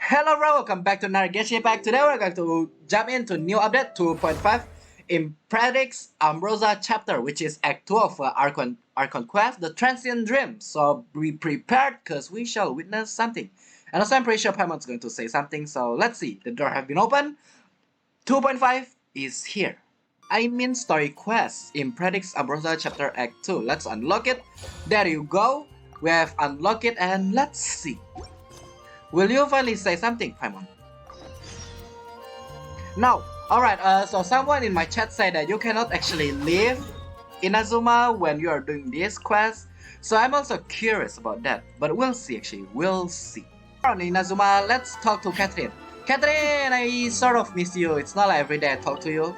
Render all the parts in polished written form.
Hello everyone, welcome back to another Genshin pack. Today we're going to jump into new update 2.5 Imperatrix Umbrosa chapter, which is Act 2 of Archon Quest, the Transient Dream. So be prepared because we shall witness something. And also I'm pretty sure Paimon's going to say something, so let's see. The door has been opened. 2.5 is here. I mean story quest, Imperatrix Umbrosa chapter Act 2. Let's unlock it. There you go. We have unlocked it and let's see. Will you finally say something, Paimon? No. Alright, so someone in my chat said that you cannot actually leave Inazuma when you are doing this quest. So I'm also curious about that. But we'll see actually, we'll see. On Inazuma, let's talk to Catherine. Catherine, I sort of miss you. It's not like every day I talk to you.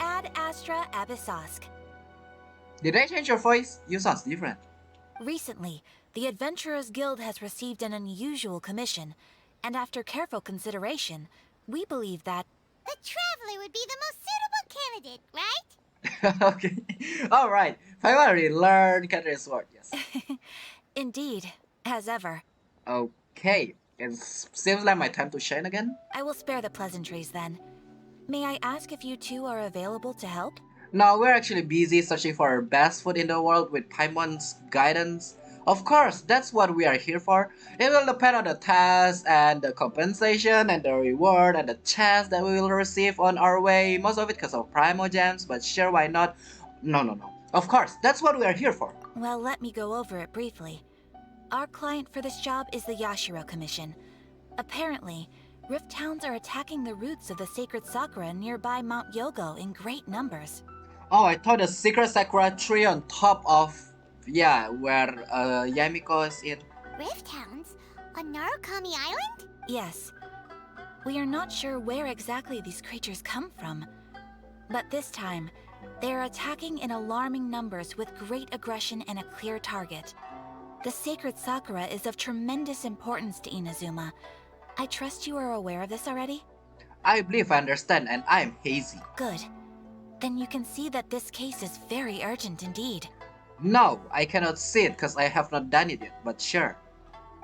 Ad Astra Abyssosk. Did I change your voice? You sound different. Recently, the Adventurers Guild has received an unusual commission, and after careful consideration, we believe that the Traveler would be the most suitable candidate, right? Okay. Alright. Paimon already learned Catherine's word, yes. Indeed, as ever. Okay. It seems like my time to shine again. I will spare the pleasantries then. May I ask if you two are available to help? No, we're actually busy searching for our best food in the world with Paimon's guidance. Of course, that's what we are here for. It will depend on the task and the compensation and the reward and the chance that we will receive on our way. Most of it because of Primo Gems, but sure, why not? No. Of course, that's what we are here for. Well, let me go over it briefly. Our client for this job is the Yashiro Commission. Apparently, Rift Towns are attacking the roots of the sacred sakura nearby Mount Yogo in great numbers. Oh, I thought the secret sakura tree on top of, yeah, where Yamiko is in. Rift Towns? On Narukami Island? Yes. We are not sure where exactly these creatures come from. But this time, they are attacking in alarming numbers with great aggression and a clear target. The sacred sakura is of tremendous importance to Inazuma. I trust you are aware of this already? I believe I understand, and I am hazy. Good. Then you can see that this case is very urgent indeed. No, I cannot see it because I have not done it yet, but sure.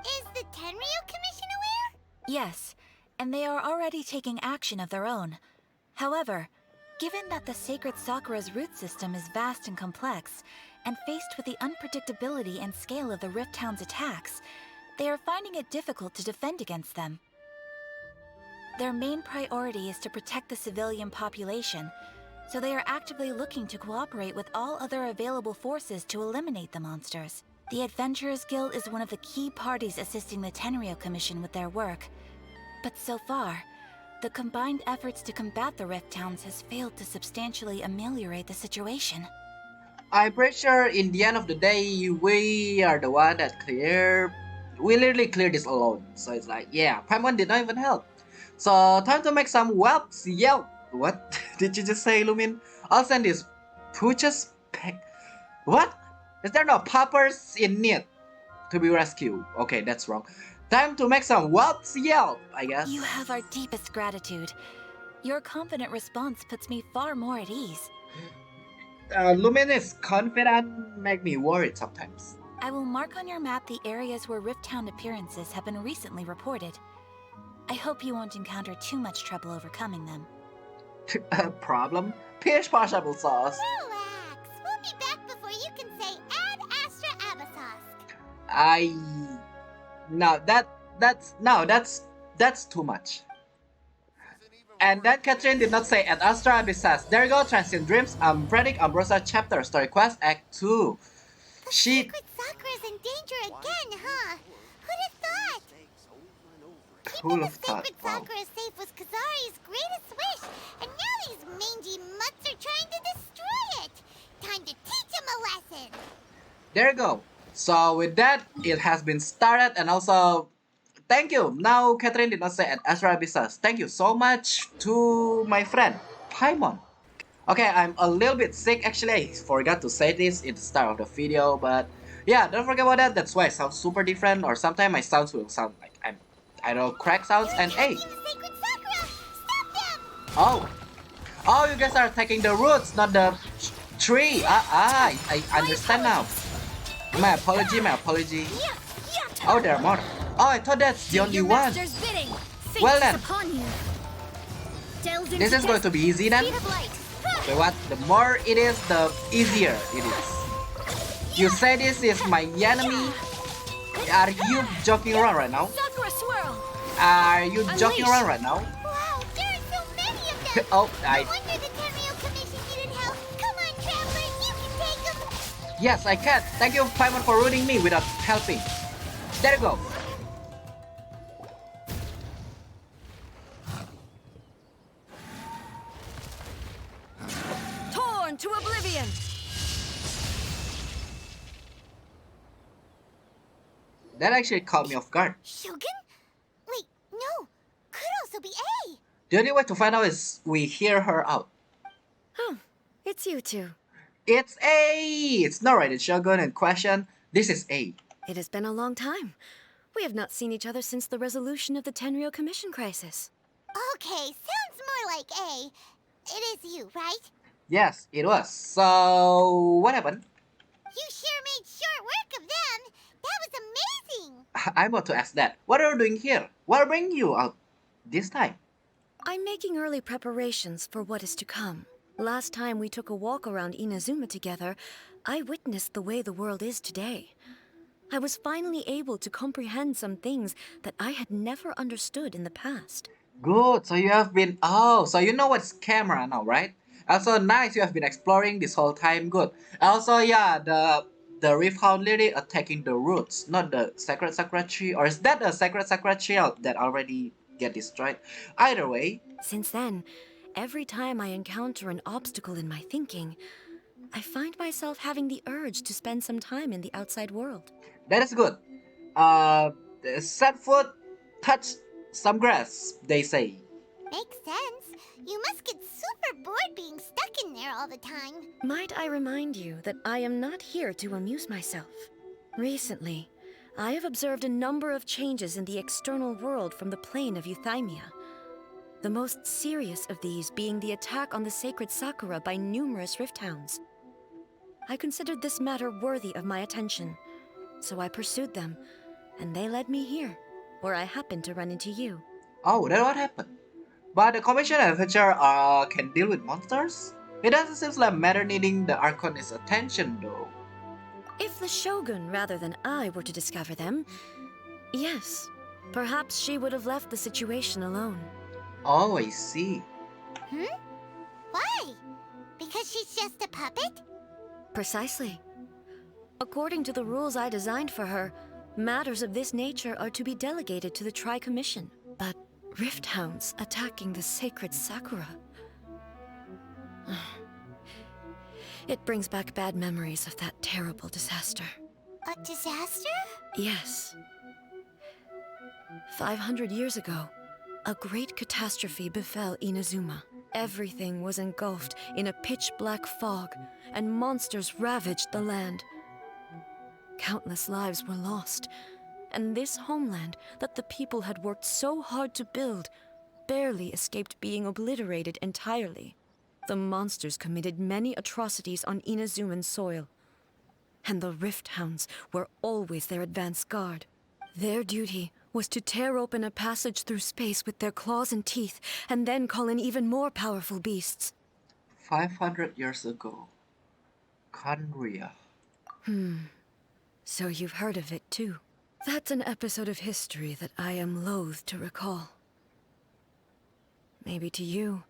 Is the Tenryu Commission aware? Yes, and they are already taking action of their own. However, given that the sacred sakura's root system is vast and complex, and faced with the unpredictability and scale of the Rift Town's attacks, they are finding it difficult to defend against them. Their main priority is to protect the civilian population, so they are actively looking to cooperate with all other available forces to eliminate the monsters. The Adventurers Guild is one of the key parties assisting the Tenryu Commission with their work. But so far, the combined efforts to combat the Rift Towns has failed to substantially ameliorate the situation. I'm pretty sure in the end of the day, we are the one that we literally cleared this alone. So it's like, yeah, Paimon did not even help. So time to make some whelps yelp. What did you just say, Lumin? I'll send these pooches What? Is there no puppers in need to be rescued? Okay, that's wrong. Time to make some whelps yelp, I guess. You have our deepest gratitude. Your confident response puts me far more at ease. Lumin is confident, make me worried sometimes. I will mark on your map the areas where Rift Town appearances have been recently reported. I hope you won't encounter too much trouble overcoming them. Problem? Pish posh applesauce. Relax. We'll be back before you can say Ad Astra Abyssosk. That's too much. And then Catherine did not say at Astra Abyssosk. There you go, Transient Dreams, Imperatrix Umbrosa chapter, story quest, act 2. The sacred sakura's in danger again, huh? Who'd have thought? Keeping the sacred sakura safe was Kazari's greatest wish, and now these mangy mutts are trying to destroy it. Time to teach him a lesson. There you go. So with that, it has been started, and also thank you. Now Catherine did not say at Astra Abyssosk. Thank you so much to my friend Paimon. Okay, I'm a little bit sick actually. I forgot to say this in the start of the video, but yeah, don't forget about that. That's why I sound super different, or sometimes my sounds will sound like I don't know, crack sounds. And hey, The sacred sakura! Stop them! oh, Oh, you guys are taking the roots, not the tree. I understand now. My apology, my apology. Oh, there are more. Oh, I thought that's the only one. Well then, this is going to be easy then. Wait, what? The more it is, the easier it is. You say this is my enemy? Are you joking around right now? Are you joking around right now? Wow, there are so many of them! Oh, No wonder the Tenryou Commission needed help! Come on, Traveler, you can take them! Yes, I can. Thank you, Paimon, for ruining me without helping. There you go. Torn to oblivion! That actually caught me off guard. Shogun? Wait, no! Could also be A! The only way to find out is we hear her out. Oh, it's you two. It's A! It's not Raiden Shogun in question. This is A. It has been a long time. We have not seen each other since the resolution of the Tenryou Commission crisis. Okay, sounds more like A. It is you, right? Yes, it was. So, what happened? You sure made short work of them! That was amazing! I'm about to ask that. What are you doing here? What bring you out this time? I'm making early preparations for what is to come. Last time we took a walk around Inazuma together, I witnessed the way the world is today. I was finally able to comprehend some things that I had never understood in the past. Good. So you have been. Oh, so you know what's camera now, right? Also, nice. You have been exploring this whole time. Good. Also, yeah, the Rift Hound lady attacking the roots, not the Sacred Sakura tree, or is that a Sacred Sakura tree that already get destroyed? Either way. Since then, every time I encounter an obstacle in my thinking, I find myself having the urge to spend some time in the outside world. That is good. Set foot, touch some grass, they say. Makes sense. You must get super bored being stuck in there all the time. Might I remind you that I am not here to amuse myself. Recently, I have observed a number of changes in the external world from the plane of Euthymia. The most serious of these being the attack on the sacred Sakura by numerous Rift Hounds. I considered this matter worthy of my attention, so I pursued them, and they led me here, where I happened to run into you. Oh, that what happened. But the commission adventure can deal with monsters? It doesn't seem like matter needing the Archonist's attention though. If the Shogun rather than I were to discover them, yes, perhaps she would have left the situation alone. Oh, I see. Why? Because she's just a puppet? Precisely. According to the rules I designed for her, matters of this nature are to be delegated to the Tri-Commission. But Rift Hounds attacking the sacred Sakura... It brings back bad memories of that terrible disaster. A disaster? Yes. 500 years ago, a great catastrophe befell Inazuma. Everything was engulfed in a pitch-black fog, and monsters ravaged the land. Countless lives were lost, and this homeland that the people had worked so hard to build barely escaped being obliterated entirely. The monsters committed many atrocities on Inazuman soil, and the Rift Hounds were always their advance guard. Their duty was to tear open a passage through space with their claws and teeth, and then call in even more powerful beasts. 500 years ago. Khaenri'ah. So you've heard of it too. That's an episode of history that I am loath to recall. Maybe to you,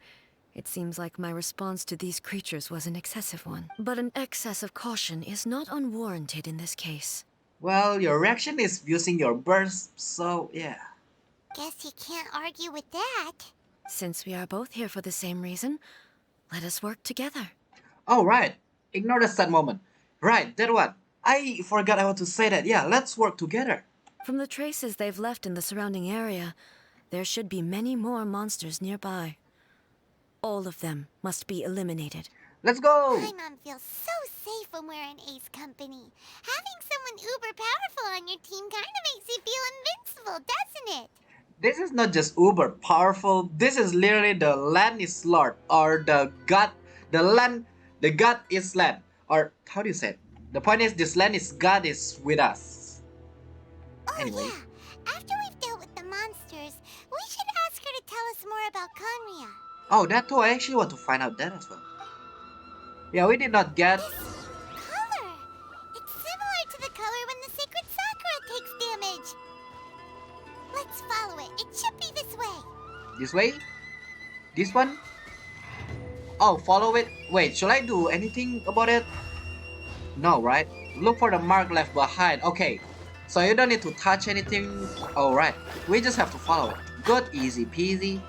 it seems like my response to these creatures was an excessive one. But an excess of caution is not unwarranted in this case. Well, your reaction is using your burst, so yeah. Guess you can't argue with that. Since we are both here for the same reason, let us work together. Oh, right. Ignore the sad moment. Right, that one. I forgot I want to say that. Yeah, let's work together. From the traces they've left in the surrounding area, there should be many more monsters nearby. All of them must be eliminated. Let's go! Paimon feels so safe when we're in Ace Company. Having someone uber powerful on your team kind of makes you feel invincible, doesn't it? This is not just uber powerful. This is literally the land is lord, or the god, the land, the god is land, or how do you say it? The point is, this land is god is with us. Oh Anyway. yeah, after we've dealt with the monsters, we should ask her to tell us more about Conria. Oh, that too. I actually want to find out that as well. Yeah, we did not get. This color! It's similar to the color when the sacred Sakura takes damage. Let's follow it. It should be this way. This way? This one? Oh, follow it. Wait, should I do anything about it? No, right? Look for the mark left behind. Okay, so you don't need to touch anything. Alright, we just have to follow it. Good, easy peasy.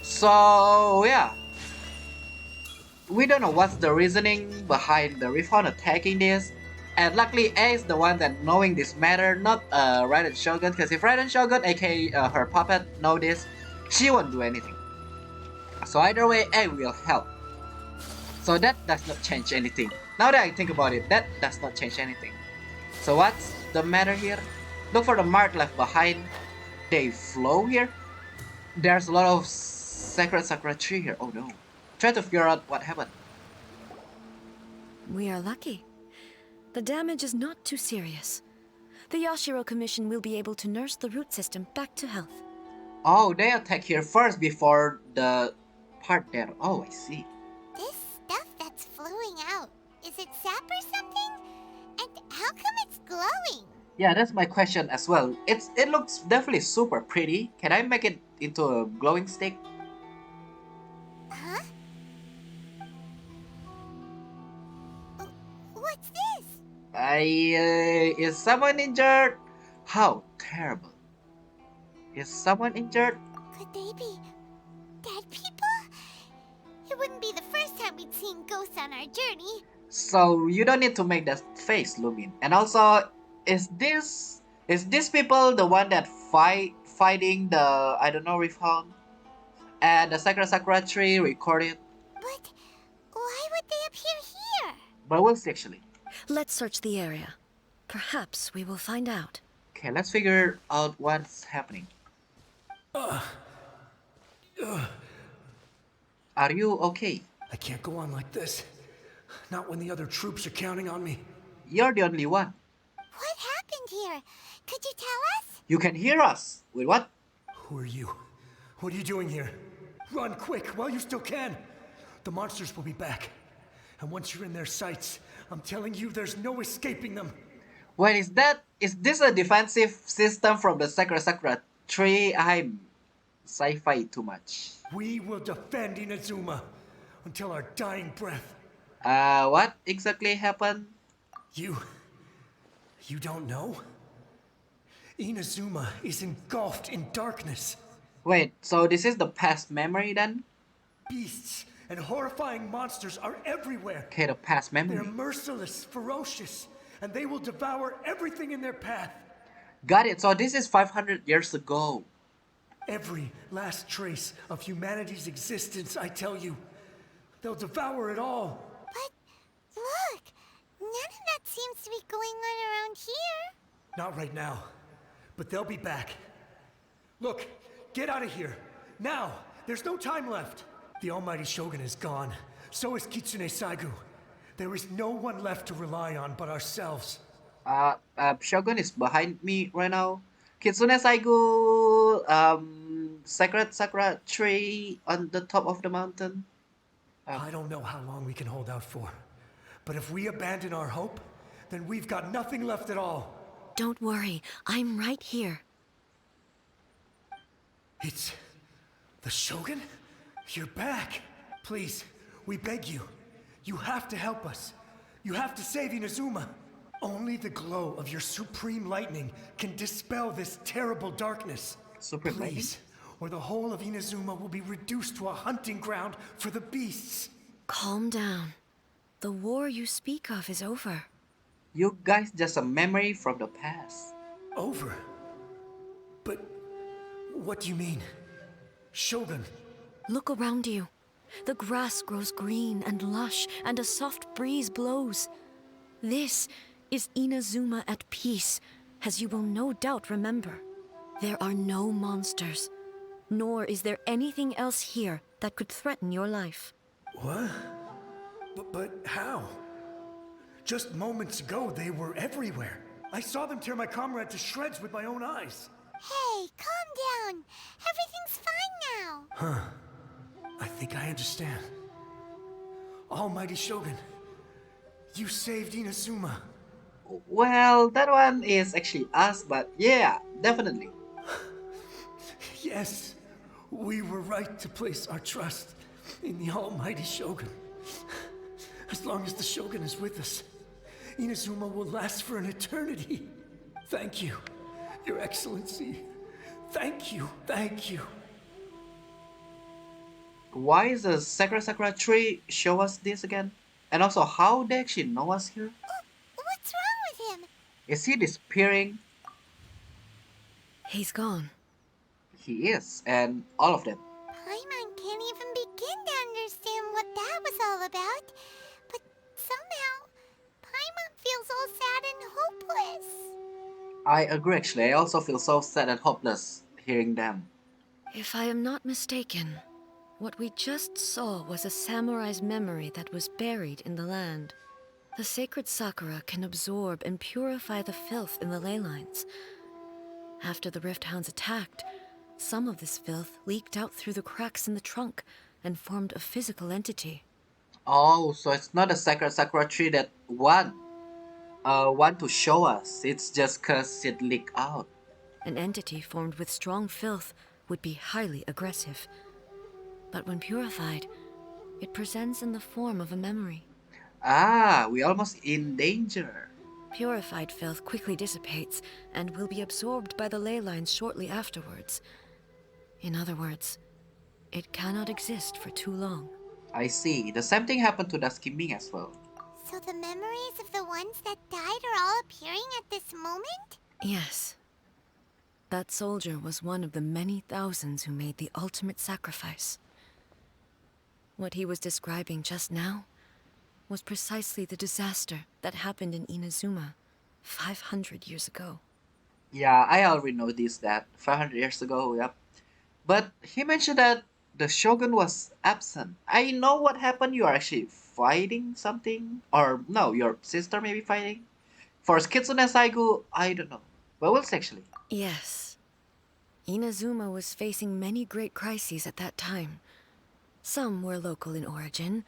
So, yeah. We don't know what's the reasoning behind the Refund attacking this. And luckily A is the one that knowing this matter, not Raiden Shogun, because if Raiden Shogun, aka her puppet, know this, she won't do anything. So either way, A will help. So that does not change anything. Now that I think about it, that does not change anything. So what's the matter here? Look for the mark left behind. They flow here? There's a lot of sacred Sakura tree here. Oh no. Try to figure out what happened. We are lucky. The damage is not too serious. The Yashiro Commission will be able to nurse the root system back to health. Oh, they attack here first before the part there. Oh, I see. This stuff that's flowing out, is it sap or something? And how come it's glowing? Yeah, that's my question as well. It looks definitely super pretty. Can I make it into a glowing stick? Huh? What's this? Is someone injured? How terrible. Is someone injured? Could they be dead people? It wouldn't be the first time we'd seen ghosts on our journey. So you don't need to make that face, Lumin. And also, is this people the one that fighting the I don't know Refund? And the Sakura tree recorded? But why would they appear here? But we'll see actually. Let's search the area. Perhaps we will find out. Okay, let's figure out what's happening. Are you okay? I can't go on like this. Not when the other troops are counting on me. You're the only one. What happened here? Could you tell us? You can hear us. Wait, what? Who are you? What are you doing here? Run quick while you still can. The monsters will be back. And once you're in their sights, I'm telling you there's no escaping them. Wait, is this a defensive system from the Sakura tree? I'm sci-fi too much. We will defend Inazuma until our dying breath. What exactly happened? You don't know? Inazuma is engulfed in darkness. Wait, so this is the past memory then? Beasts and horrifying monsters are everywhere. Okay, the past They're memory. merciless, ferocious, and they will devour everything in their path. Got it, so this is 500 years ago. Every last trace of humanity's existence, I tell you. They'll devour it all. But look, none of that seems to be going on around here. Not right now, but they'll be back. Look, get out of here. Now, there's no time left. The almighty Shogun is gone. So is Kitsune Saigu. There is no one left to rely on but ourselves. Shogun is behind me right now. Kitsune Saigu, sacred Sakura tree on the top of the mountain. I don't know how long we can hold out for. But if we abandon our hope, then we've got nothing left at all. Don't worry, I'm right here. It's the Shogun? You're back. Please, we beg you. You have to help us. You have to save Inazuma. Only the glow of your supreme lightning can dispel this terrible darkness. Supreme lightning? Please, or the whole of Inazuma will be reduced to a hunting ground for the beasts. Calm down. The war you speak of is over. You guys just a memory from the past. Over? But what do you mean? Shogun? Look around you. The grass grows green and lush, and a soft breeze blows. This is Inazuma at peace, as you will no doubt remember. There are no monsters, nor is there anything else here that could threaten your life. What? But how? Just moments ago, they were everywhere. I saw them tear my comrade to shreds with my own eyes. Hey, calm down. Everything's fine now. I think I understand. Almighty Shogun, you saved Inazuma. Well, that one is actually us, but yeah, definitely. Yes, we were right to place our trust in the Almighty Shogun. As long as the Shogun is with us, Inazuma will last for an eternity. Thank you, Your Excellency. Thank you, thank you. Why is the Sakura tree show us this again? And also, how they actually know us here? What's wrong with him? Is he disappearing? He's gone. He is, and all of them. Paimon can't even begin to understand what that was all about. But somehow, Paimon feels all sad and hopeless. I agree actually, I also feel so sad and hopeless hearing them. If I am not mistaken, what we just saw was a samurai's memory that was buried in the land. The sacred Sakura can absorb and purify the filth in the ley lines. After the Rift Hounds attacked, some of this filth leaked out through the cracks in the trunk and formed a physical entity. Oh, so it's not a Sakura tree that want to show us. It's just cause it leaked out. An entity formed with strong filth would be highly aggressive. But when purified, it presents in the form of a memory. Ah, we almost in danger. Purified filth quickly dissipates and will be absorbed by the ley lines shortly afterwards. In other words, it cannot exist for too long. I see. The same thing happened to Dusky Ming as well. So the memories of the ones that died are all appearing at this moment? Yes. That soldier was one of the many thousands who made the ultimate sacrifice. What he was describing just now was precisely the disaster that happened in Inazuma 500 years ago. Yeah, I already know this that 500 years ago, yep. But he mentioned that the Shogun was absent. I know what happened. You are actually fighting something. Or no, your sister may be fighting. For Kitsune Saigu, I don't know. But we'll see actually. Yes. Inazuma was facing many great crises at that time. Some were local in origin,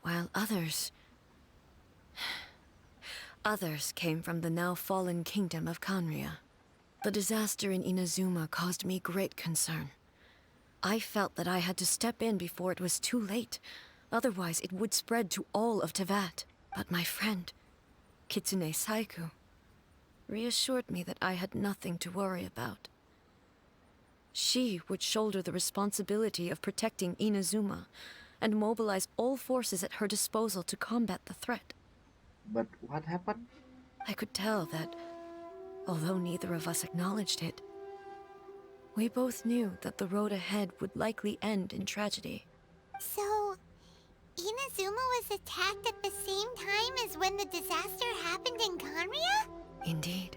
while others came from the now fallen kingdom of Kanria. The disaster in Inazuma caused me great concern. I felt that I had to step in before it was too late, otherwise it would spread to all of Tevat. But my friend, Kitsune Saiku, reassured me that I had nothing to worry about. She would shoulder the responsibility of protecting Inazuma and mobilize all forces at her disposal to combat the threat. But what happened? I could tell that, although neither of us acknowledged it, we both knew that the road ahead would likely end in tragedy. So, Inazuma was attacked at the same time as when the disaster happened in Kanria? Indeed.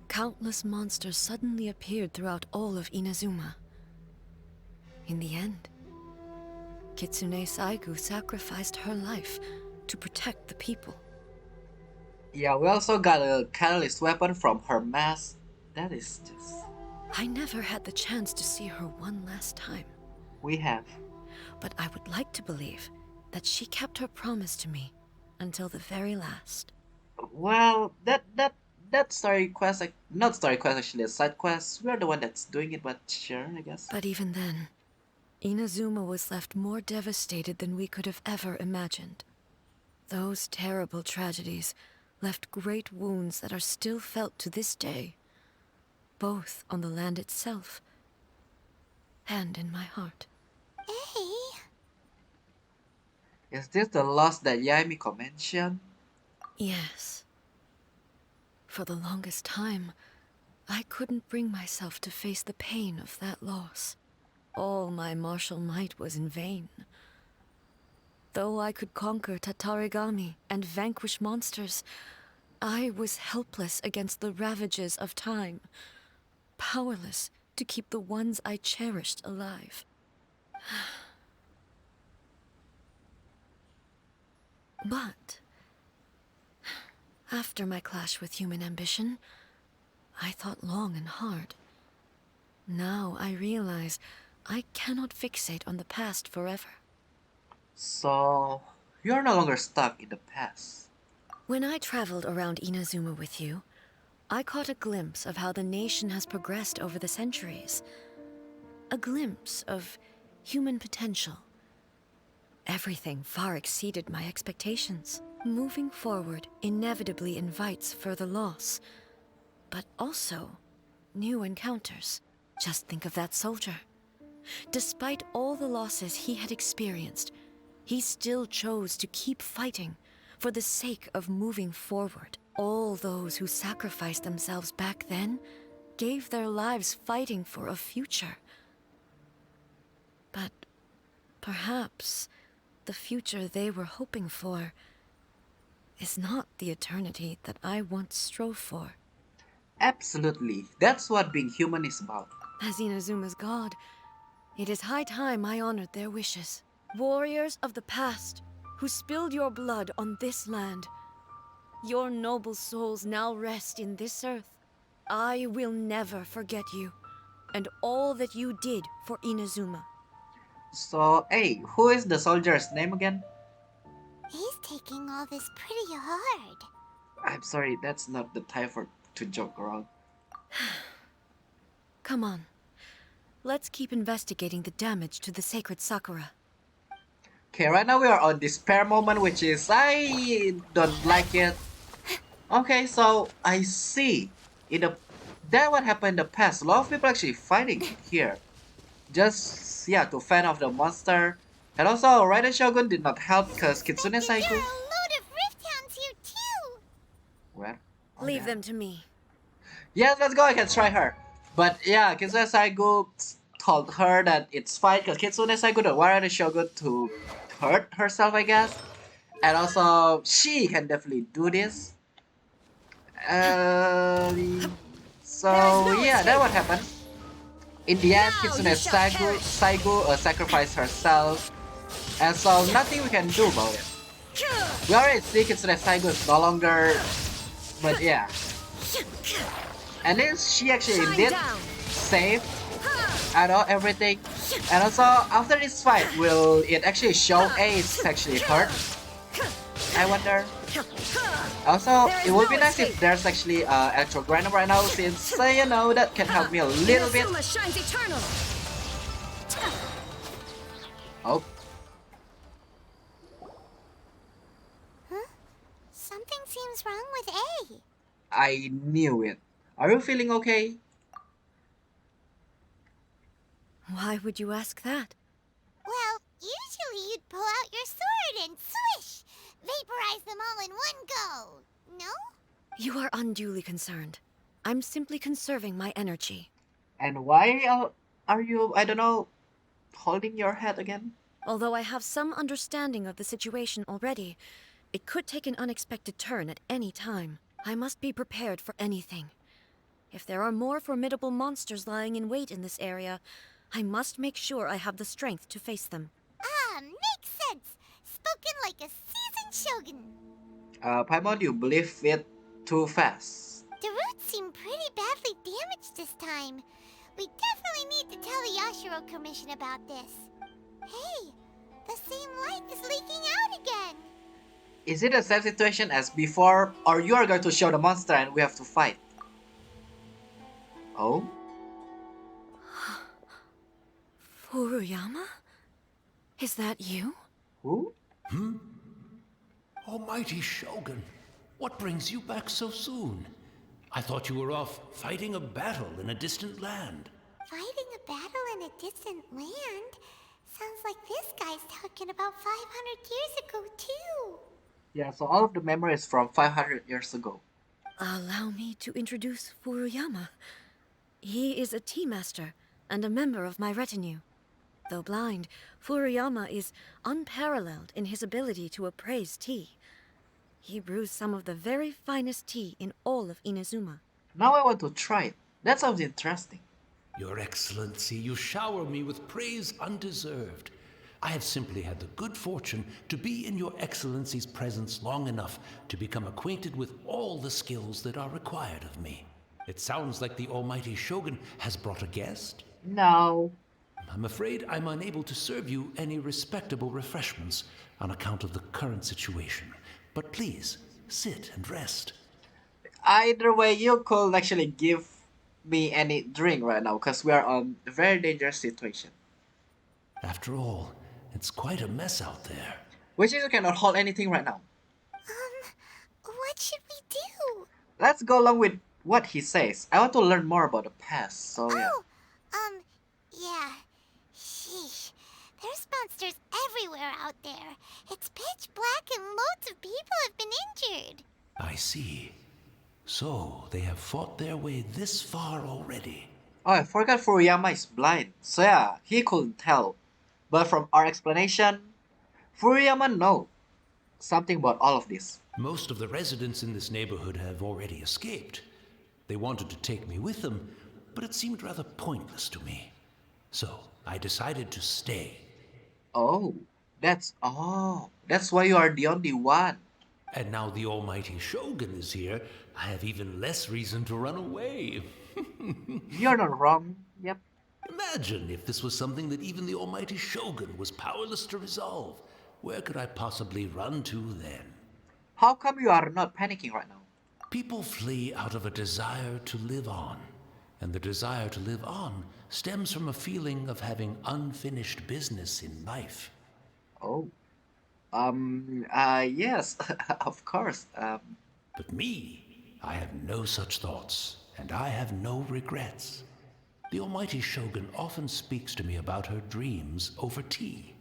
Countless monsters suddenly appeared throughout all of Inazuma. In the end, Kitsune Saigu sacrificed her life to protect the people. Yeah, we also got a catalyst weapon from her mask. That is just... I never had the chance to see her one last time. We have. But I would like to believe that she kept her promise to me until the very last. Well, that story quest, like, not story quest actually, a side quest. We're the one that's doing it, but sure, I guess. But even then, Inazuma was left more devastated than we could have ever imagined. Those terrible tragedies left great wounds that are still felt to this day, both on the land itself and in my heart. Hey, Is this the loss that Yaimiko mentioned? Yes. For the longest time, I couldn't bring myself to face the pain of that loss. All my martial might was in vain. Though I could conquer Tatarigami and vanquish monsters, I was helpless against the ravages of time. powerless to keep the ones I cherished alive. But after my clash with human ambition, I thought long and hard. Now I realize I cannot fixate on the past forever. So, you're no longer stuck in the past. When I traveled around Inazuma with you, I caught a glimpse of how the nation has progressed over the centuries. A glimpse of human potential. Everything far exceeded my expectations. Moving forward inevitably invites further loss, but also new encounters. Just think of that soldier. Despite all the losses he had experienced, he still chose to keep fighting for the sake of moving forward. All those who sacrificed themselves back then gave their lives fighting for a future. But perhaps the future they were hoping for is not the eternity that I once strove for. Absolutely. That's what being human is about. As Inazuma's god, it is high time I honored their wishes. Warriors of the past, who spilled your blood on this land, your noble souls now rest in this earth. I will never forget you, and all that you did for Inazuma. So, hey, who is the soldier's name again? He's taking all this pretty hard. I'm sorry, that's not the time to joke around. Come on. Let's keep investigating the damage to the sacred Sakura. Okay, right now we are on despair moment, which is I don't like it. Okay, so I see that what happened in the past. A lot of people actually fighting here, just to fend off the monster. And also, Raiden Shogun did not help because Kitsune There Saigo. are a load of Rifthounds here too. Where? Oh, Leave there. them to me. Yes, let's go. I can try her. But yeah, Kitsune Saigo told her that it's fine because Kitsune Saigo don't want Raiden Shogun to hurt herself, I guess. And also, she can definitely do this. So yeah, that what happened. In the end, Kitsune Saigo sacrificed herself, and so nothing we can do about it. We already see Kitsune Saigo is no longer, but yeah. And then she actually did save everything. And also after this fight, will it actually show Ace actually hurt? I wonder. Also, it would be nice if there's actually actual grinder right now, since that can help me a little bit. Shines eternal. Oh, Something seems wrong with A. I knew it. Are you feeling okay? Why would you ask that? Well, usually you'd pull out your sword and swish! Vaporize them all in one go! No? You are unduly concerned. I'm simply conserving my energy. And why are you, I don't know, holding your head again? Although I have some understanding of the situation already, it could take an unexpected turn at any time. I must be prepared for anything. If there are more formidable monsters lying in wait in this area, I must make sure I have the strength to face them. Ah, makes sense! Spoken like a seasoned shogun. Paimon, you believe it too fast. The roots seem pretty badly damaged this time. We definitely need to tell the Yashiro Commission about this. Hey, the same light is leaking out again. Is it the same situation as before, or you are going to show the monster and we have to fight? Oh? Furuyama? Is that you? Who? Almighty Shogun, what brings you back so soon? I thought you were off fighting a battle in a distant land. Fighting a battle in a distant land? Sounds like this guy's talking about 500 years ago, too. Yeah, so all of the memories from 500 years ago. Allow me to introduce Furuyama. He is a tea master and a member of my retinue. Though blind, Furuyama is unparalleled in his ability to appraise tea. He brews some of the very finest tea in all of Inazuma. Now I want to try it. That sounds interesting. Your Excellency, you shower me with praise undeserved. I have simply had the good fortune to be in Your Excellency's presence long enough to become acquainted with all the skills that are required of me. It sounds like the Almighty Shogun has brought a guest. No. I'm afraid I'm unable to serve you any respectable refreshments on account of the current situation. But please, sit and rest. Either way, you could actually give me any drink right now because we are on a very dangerous situation. After all, it's quite a mess out there. Which is you cannot hold anything right now. What should we do? Let's go along with what he says. I want to learn more about the past, so yeah. Yeah. Sheesh. There's monsters everywhere out there. It's pitch black and loads of people have been injured. I see. So, they have fought their way this far already. Oh, I forgot Furuyama is blind, so yeah, he couldn't tell. But from our explanation, Furuyama knows something about all of this. Most of the residents in this neighborhood have already escaped. They wanted to take me with them, but it seemed rather pointless to me. So, I decided to stay. That's why you are the only one. And now the Almighty Shogun is here, I have even less reason to run away. You're not wrong. Yep. Imagine if this was something that even the Almighty Shogun was powerless to resolve. Where could I possibly run to then? How come you are not panicking right now? People flee out of a desire to live on. And the desire to live on stems from a feeling of having unfinished business in life. Yes, of course. But me, I have no such thoughts, and I have no regrets. The Almighty Shogun often speaks to me about her dreams over tea.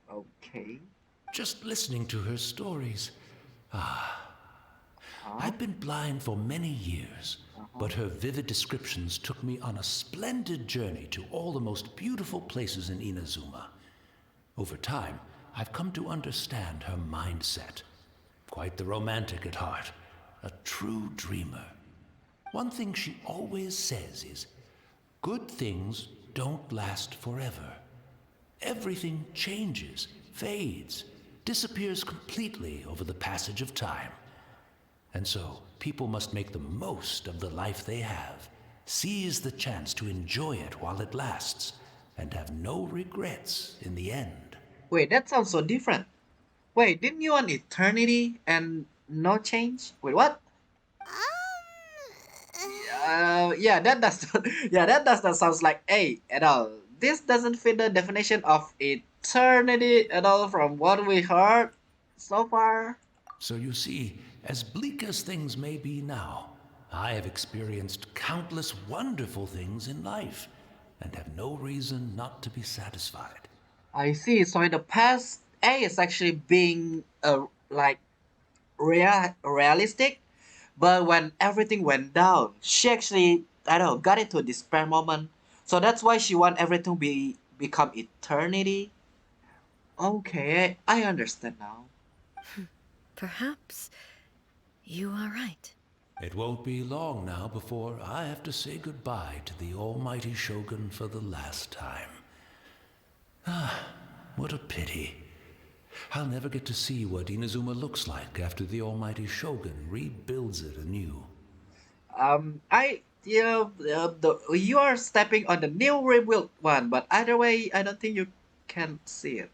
Okay. Just listening to her stories. I've been blind for many years, but her vivid descriptions took me on a splendid journey to all the most beautiful places in Inazuma. Over time, I've come to understand her mindset. Quite the romantic at heart, a true dreamer. One thing she always says is, good things don't last forever. Everything changes, fades, disappears completely over the passage of time. And so, people must make the most of the life they have, seize the chance to enjoy it while it lasts, and have no regrets in the end. Wait, that sounds so different. Wait, didn't you want eternity and no change? Wait, what? Yeah, that does. Yeah, that does not sound like A at all. This doesn't fit the definition of eternity at all from what we heard so far. So you see, as bleak as things may be now, I have experienced countless wonderful things in life, and have no reason not to be satisfied. I see. So in the past, A is actually being like realistic, but when everything went down, she actually got into a despair moment. So that's why she want everything become eternity. Okay, I understand now. Perhaps you are right. It won't be long now before I have to say goodbye to the Almighty Shogun for the last time. What a pity. I'll never get to see what Inazuma looks like after the Almighty Shogun rebuilds it anew. You are stepping on the new rebuilt one, but either way, I don't think you can see it.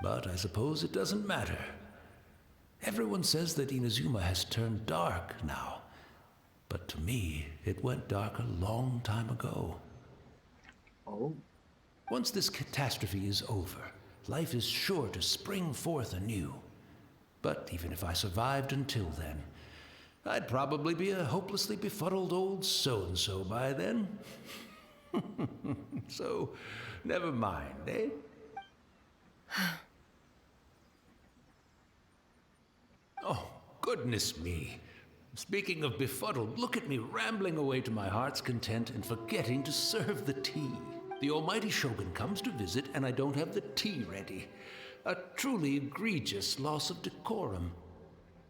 But I suppose it doesn't matter. Everyone says that Inazuma has turned dark now. But to me, it went dark a long time ago. Oh. Once this catastrophe is over, life is sure to spring forth anew. But even if I survived until then, I'd probably be a hopelessly befuddled old so-and-so by then. So, never mind, eh? Oh, goodness me. Speaking of befuddled, look at me rambling away to my heart's content and forgetting to serve the tea. The Almighty Shogun comes to visit and I don't have the tea ready. A truly egregious loss of decorum.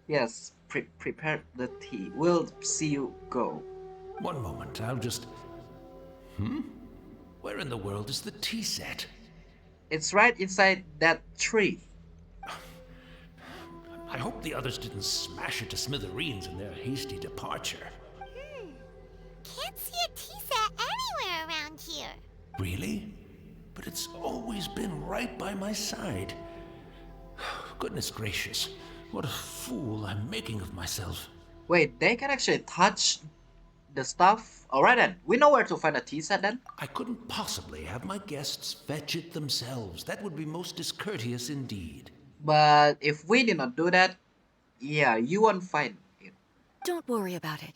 Yes, Prepare the tea. We'll see you go. One moment, I'll just... Where in the world is the tea set? It's right inside that tree. I hope the others didn't smash it to smithereens in their hasty departure. Can't see a tea set anywhere around here. Really? But it's always been right by my side. Goodness gracious, what a fool I'm making of myself. Wait, they can actually touch the stuff? Alright then, we know where to find a tea set then. I couldn't possibly have my guests fetch it themselves. That would be most discourteous indeed. But if we did not do that, yeah, you won't find it. Don't worry about it.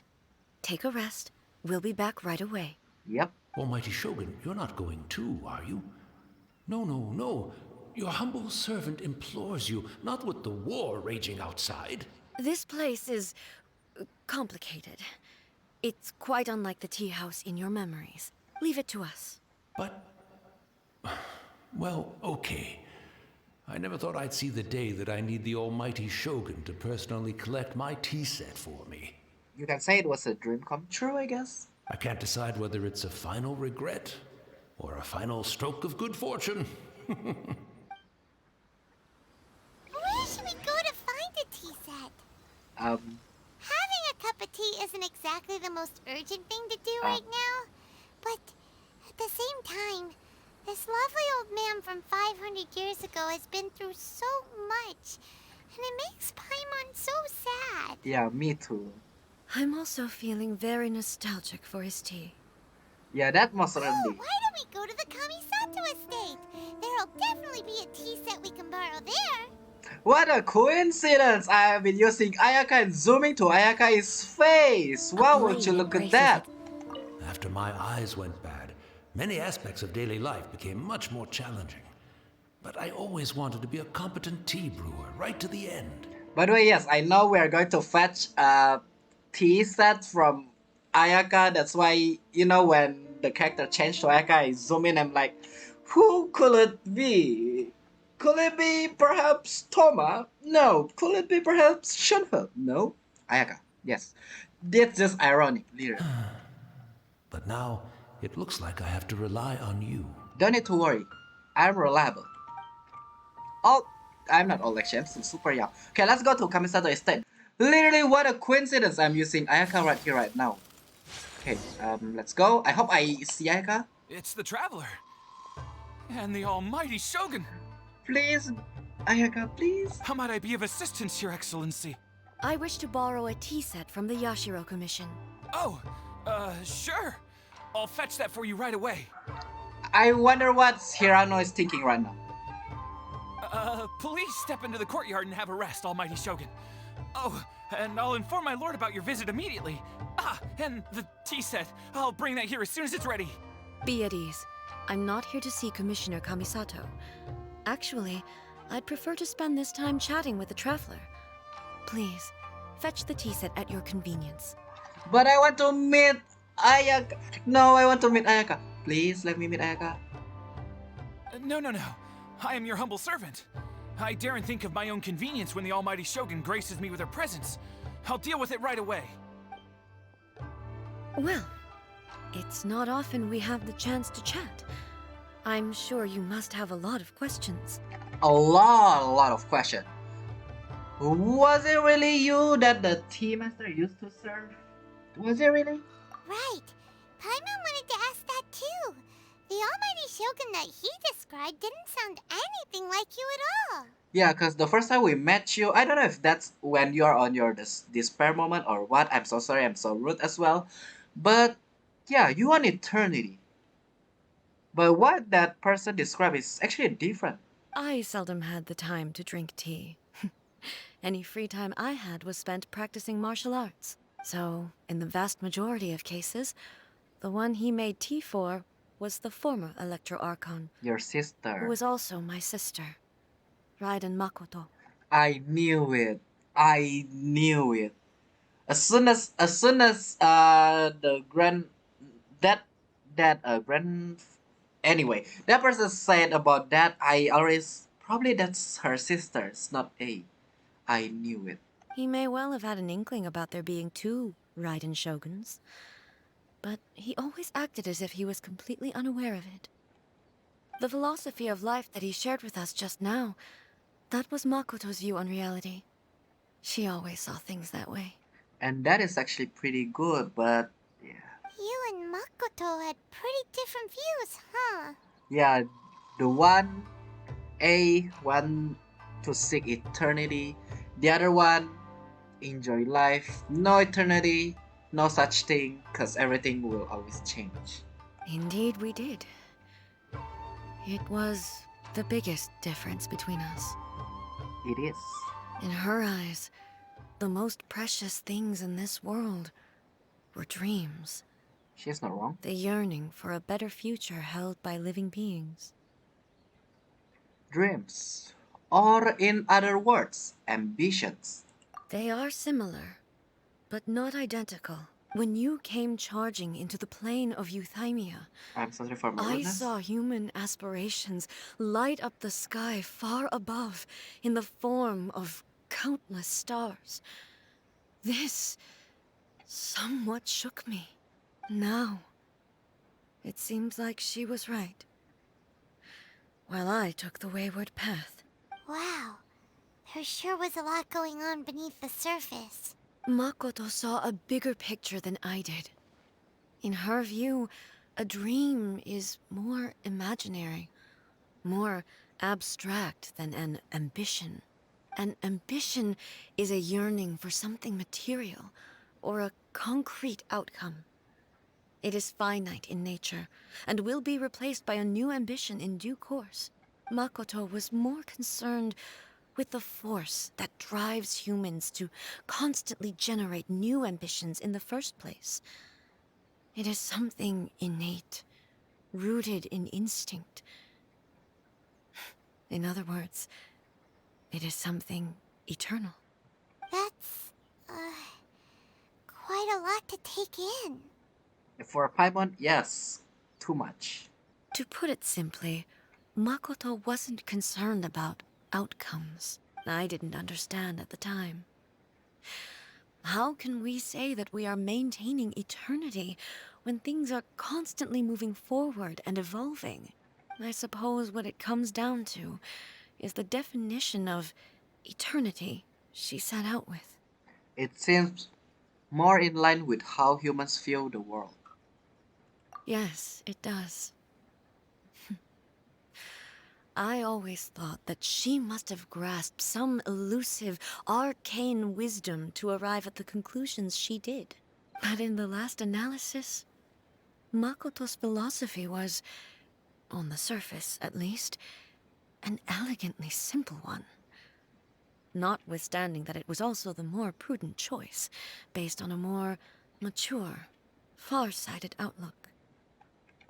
Take a rest. We'll be back right away. Yep. Almighty Shogun, you're not going too, are you? No, no, no. Your humble servant implores you, not with the war raging outside. This place is complicated. It's quite unlike the tea house in your memories. Leave it to us. But... well, okay. I never thought I'd see the day that I need the almighty Shogun to personally collect my tea set for me. You can say it was a dream come true, I guess. I can't decide whether it's a final regret or a final stroke of good fortune. Where should we go to find a tea set? Having a cup of tea isn't exactly the most urgent thing to do right now, but at the same time, this lovely old man from 500 years ago has been through so much, and it makes Paimon so sad. Yeah, me too. I'm also feeling very nostalgic for his tea. Yeah, that must Oh, certainly. why don't we go to the Kamisato estate? There'll definitely be a tea set we can borrow there. What a coincidence! I have been using Ayaka and zooming to Ayaka's face. Wow, would you look at that? After my eyes went bad, many aspects of daily life became much more challenging. But I always wanted to be a competent tea brewer right to the end. By the way, yes, I know we are going to fetch a tea set from Ayaka. That's why, you know, when the character changed to Ayaka, I zoom in and I'm like, who could it be? Could it be perhaps Toma? No. Could it be perhaps Shunho? No. Ayaka. Yes. That's just ironic, literally. But now, it looks like I have to rely on you. Don't need to worry. I'm reliable. Oh, I'm not old actually, I'm still super young. Okay, let's go to Kamisato Estate. Literally, what a coincidence I'm using Ayaka right here, right now. Okay, let's go. I hope I see Ayaka. It's the Traveler. And the almighty Shogun. Please, Ayaka, please. How might I be of assistance, Your Excellency? I wish to borrow a tea set from the Yashiro Commission. Oh, sure. I'll fetch that for you right away. I wonder what Hirano is thinking right now. Please step into the courtyard and have a rest, almighty Shogun. Oh, and I'll inform my lord about your visit immediately. Ah, and the tea set. I'll bring that here as soon as it's ready. Be at ease. I'm not here to see Commissioner Kamisato. Actually, I'd prefer to spend this time chatting with the Traveler. Please, fetch the tea set at your convenience. But I want to meet Ayaka. No, I want to meet Ayaka. Please, let me meet Ayaka. No. I am your humble servant. I daren't think of my own convenience when the almighty Shogun graces me with her presence. I'll deal with it right away. Well, it's not often we have the chance to chat. I'm sure you must have a lot of questions. A lot of questions. Was it really you that the tea master used to serve? Was it really? Right. Paimon wanted to ask that too. The almighty Shogun that he described didn't sound anything like you at all. Yeah, because the first time we met you, I don't know if that's when you're on your despair moment or what. I'm so sorry, I'm so rude as well. But yeah, you want eternity. But what that person described is actually different. I seldom had the time to drink tea. Any free time I had was spent practicing martial arts. So, in the vast majority of cases, the one he made tea for was the former Electro Archon, Your who sister. was also my sister, Raiden Makoto. I knew it. I knew it. As soon as the grand anyway, that person said about that, I always probably that's her sister. It's not A. I knew it. He may well have had an inkling about there being two Raiden Shoguns, but he always acted as if he was completely unaware of it. The philosophy of life that he shared with us just now, that was Makoto's view on reality. She always saw things that way. And that is actually pretty good, but yeah. You and Makoto had pretty different views, huh? Yeah, the one A want to seek eternity, the other one enjoy life, no eternity, no such thing, cause everything will always change. Indeed we did. It was the biggest difference between us. It is. In her eyes, the most precious things in this world were dreams. She's not wrong. The yearning for a better future held by living beings. Dreams, or in other words, ambitions. They are similar, but not identical. When you came charging into the plane of Euthymia, I'm sorry for my I rudeness. saw human aspirations light up the sky far above in the form of countless stars. This somewhat shook me. Now, it seems like she was right, while I took the wayward path. Wow. There sure was a lot going on beneath the surface. Makoto saw a bigger picture than I did. In her view, a dream is more imaginary, more abstract than an ambition. An ambition is a yearning for something material, or a concrete outcome. It is finite in nature, and will be replaced by a new ambition in due course. Makoto was more concerned with the force that drives humans to constantly generate new ambitions in the first place. It is something innate, rooted in instinct. In other words, it is something eternal. That's, quite a lot to take in. For a Paimon, yes, too much. To put it simply, Makoto wasn't concerned about outcomes. I didn't understand at the time. How can we say that we are maintaining eternity when things are constantly moving forward and evolving? I suppose what it comes down to is the definition of eternity she set out with. It seems more in line with how humans view the world. Yes, it does. I always thought that she must have grasped some elusive, arcane wisdom to arrive at the conclusions she did. But in the last analysis, Makoto's philosophy was, on the surface at least, an elegantly simple one. Notwithstanding that it was also the more prudent choice, based on a more mature, far-sighted outlook.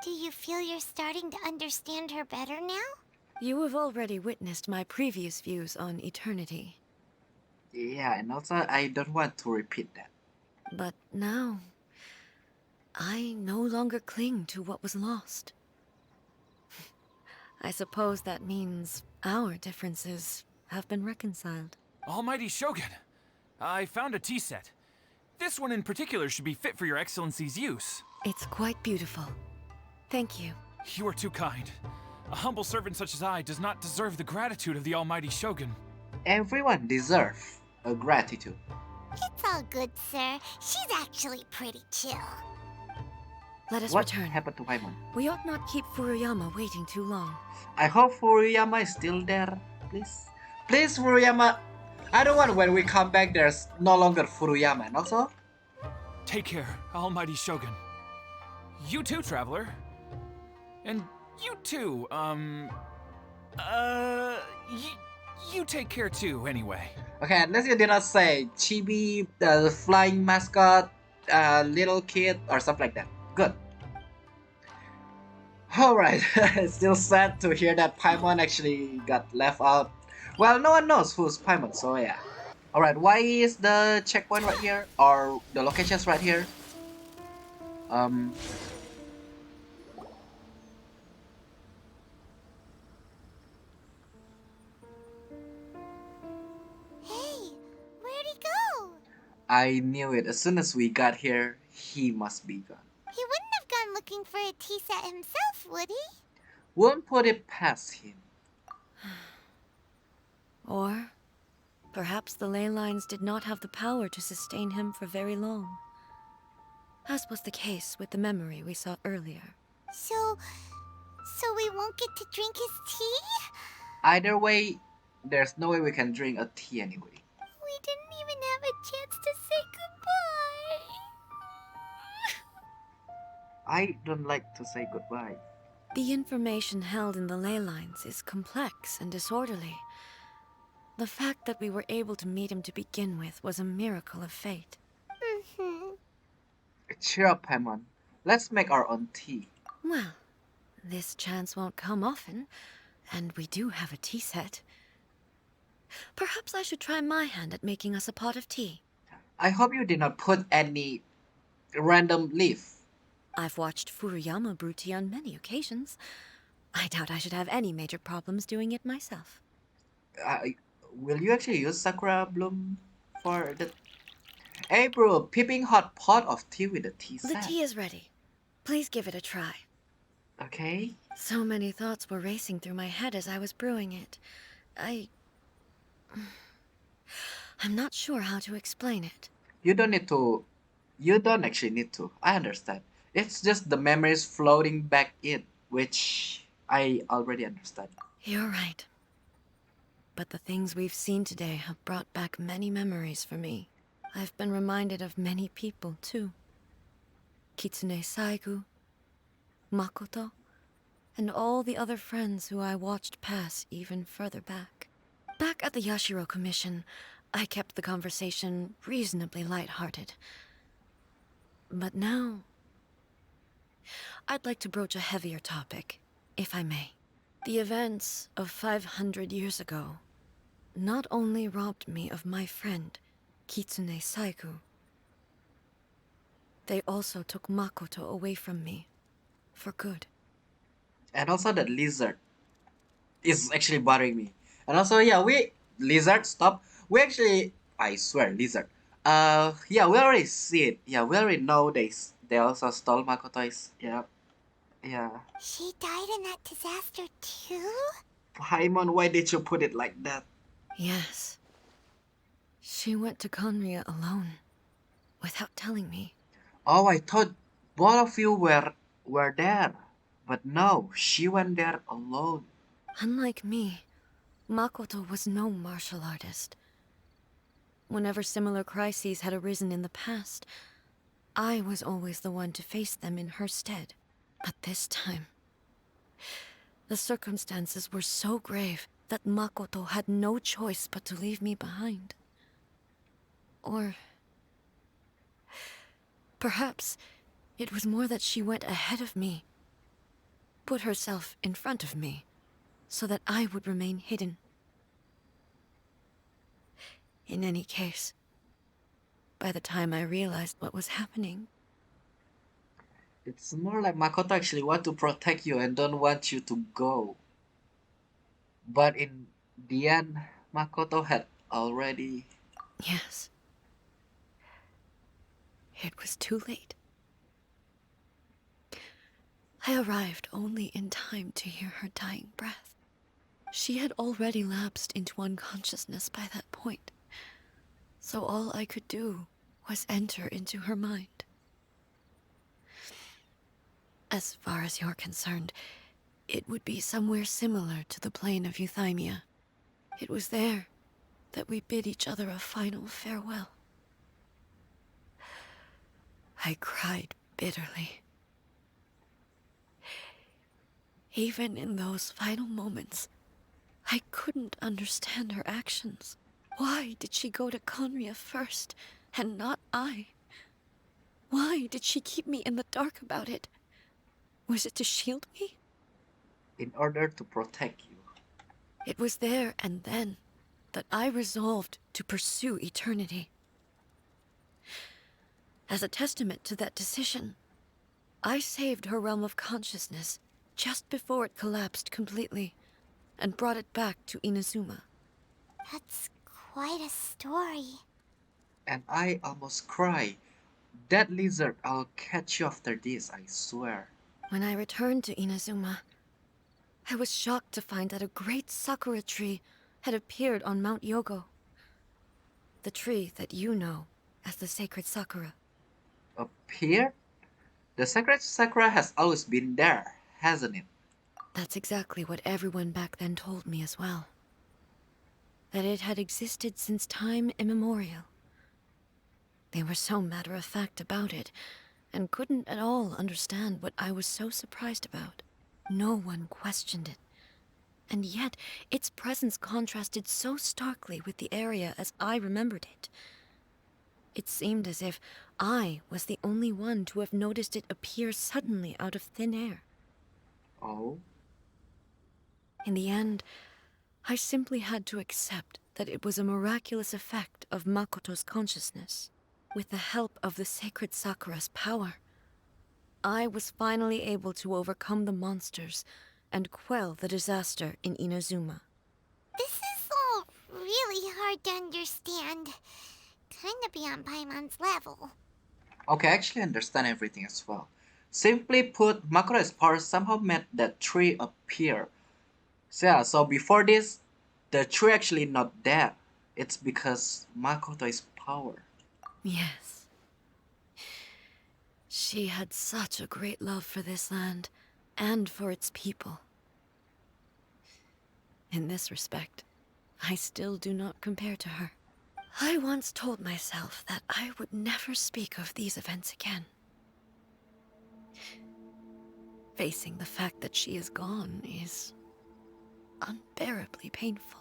Do you feel you're starting to understand her better now? You have already witnessed my previous views on eternity. Yeah, and also I don't want to repeat that. But now, I no longer cling to what was lost. I suppose that means our differences have been reconciled. Almighty Shogun, I found a tea set. This one in particular should be fit for your excellency's use. It's quite beautiful. Thank you. You are too kind. A humble servant such as I does not deserve the gratitude of the Almighty Shogun. Everyone deserves a gratitude. It's all good, sir. She's actually pretty chill. Let us What return. happened to Paimon? We ought not keep Furuyama waiting too long. I hope Furuyama is still there, please. Please, Furuyama. I don't want when we come back there's no longer Furuyama. And also, Take care, Almighty Shogun. You too, traveler. And you too, you take care too, anyway. okay, unless you did not say Chibi, the flying mascot, little kid, or something like that. Good. Alright, it's still sad to hear that Paimon actually got left out. Well, no one knows who's Paimon, so yeah. Alright, why is the checkpoint right here? Or the locations right here? Hey, where'd he go? I knew it. As soon as we got here, he must be gone. He wouldn't have gone looking for a tea set himself, would he? Won't put it past him. Or perhaps the ley lines did not have the power to sustain him for very long, as was the case with the memory we saw earlier. So we won't get to drink his tea? Either way, there's no way we can drink a tea anyway. We didn't even have a chance to say goodbye. I don't like to say goodbye. The information held in the ley lines is complex and disorderly. The fact that we were able to meet him to begin with was a miracle of fate. Cheer up, Paimon. Let's make our own tea. Well, this chance won't come often, and we do have a tea set. Perhaps I should try my hand at making us a pot of tea. I hope you did not put any random leaf. I've watched Furuyama brew tea on many occasions. I doubt I should have any major problems doing it myself. Will you actually use Sakura Bloom for the... Hey bro, peeping hot pot of tea with a tea set. The tea is ready. Please give it a try. Okay. So many thoughts were racing through my head as I was brewing it. I'm not sure how to explain it. You don't actually need to. I understand. It's just the memories floating back in, which I already understand. You're right. But the things we've seen today have brought back many memories for me. I've been reminded of many people, too. Kitsune Saigu, Makoto, and all the other friends who I watched pass even further back. Back at the Yashiro Commission, I kept the conversation reasonably light-hearted. But now, I'd like to broach a heavier topic, if I may. The events of 500 years ago not only robbed me of my friend, Kitsune Saigu, they also took Makoto away from me, for good. And also that lizard is actually bothering me. And also, lizard, stop. We actually, I swear, lizard. We already see it. Yeah, we already know they also stole Makoto's. Yeah. She died in that disaster too? Paimon, why did you put it like that? Yes. She went to Conria alone, without telling me. Oh, I thought both of you were there. But no, she went there alone. Unlike me, Makoto was no martial artist. Whenever similar crises had arisen in the past, I was always the one to face them in her stead. But this time, the circumstances were so grave that Makoto had no choice but to leave me behind. Or perhaps it was more that she went ahead of me, put herself in front of me, so that I would remain hidden. In any case, by the time I realized what was happening, It's more like Makoto actually want to protect you and don't want you to go. But in the end, Makoto had already... yes, it was too late. I arrived only in time to hear her dying breath. She had already lapsed into unconsciousness by that point, so all I could do was enter into her mind. As far as you're concerned, it would be somewhere similar to the plane of Euthymia. It was there that we bid each other a final farewell. I cried bitterly. Even in those final moments, I couldn't understand her actions. Why did she go to Conria first, and not I? Why did she keep me in the dark about it? Was it to shield me? In order to protect you. It was there and then that I resolved to pursue eternity. As a testament to that decision, I saved her realm of consciousness just before it collapsed completely, and brought it back to Inazuma. That's quite a story. And I almost cry. That lizard, I'll catch you after this, I swear. When I returned to Inazuma, I was shocked to find that a great sakura tree had appeared on Mount Yogo. The tree that you know as the sacred sakura. Appeared? The sacred sakura has always been there, hasn't it? That's exactly what everyone back then told me as well. That it had existed since time immemorial. They were so matter-of-fact about it, and couldn't at all understand what I was so surprised about. No one questioned it. And yet, its presence contrasted so starkly with the area as I remembered it. It seemed as if I was the only one to have noticed it appear suddenly out of thin air. Oh? In the end, I simply had to accept that it was a miraculous effect of Makoto's consciousness. With the help of the sacred Sakura's power, I was finally able to overcome the monsters and quell the disaster in Inazuma. This is all really hard to understand. Kinda beyond Paimon's level. Okay, I actually understand everything as well. Simply put, Makoto's power somehow made that tree appear. So yeah, so before this, the tree actually not there. It's because Makoto's power. Yes. She had such a great love for this land, and for its people. In this respect, I still do not compare to her. I once told myself that I would never speak of these events again. Facing the fact that she is gone is unbearably painful.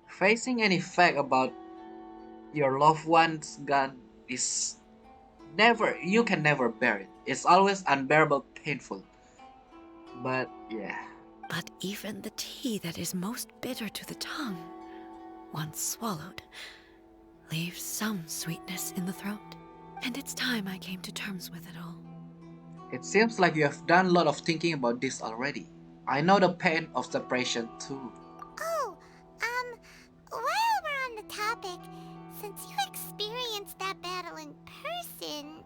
Facing any fact about your loved one's gone is you can never bear it. It's always unbearable painful. But yeah. But even the tea that is most bitter to the tongue, once swallowed, leaves some sweetness in the throat. And it's time I came to terms with it all. It seems like you have done a lot of thinking about this already. I know the pain of separation too. Oh, while we're on the topic, since you experienced that battle in person...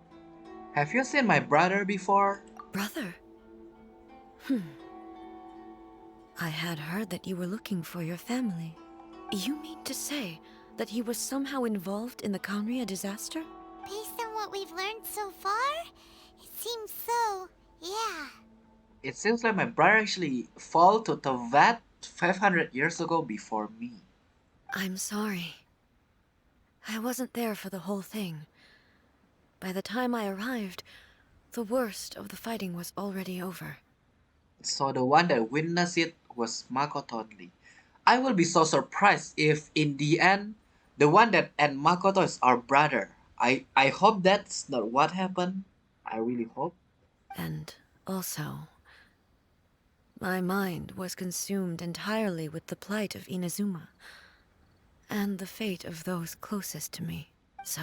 Have you seen my brother before? Brother? I had heard that you were looking for your family. You mean to say that he was somehow involved in the Kanria disaster? Based on what we've learned so far, it seems so, yeah. It seems like my brother actually fell to the vat 500 years ago before me. I'm sorry. I wasn't there for the whole thing. By the time I arrived, the worst of the fighting was already over. So the one that witnessed it was Makoto only. I will be so surprised if in the end, the one that and Makoto is our brother. I hope that's not what happened. I really hope. And also, my mind was consumed entirely with the plight of Inazuma, and the fate of those closest to me. So,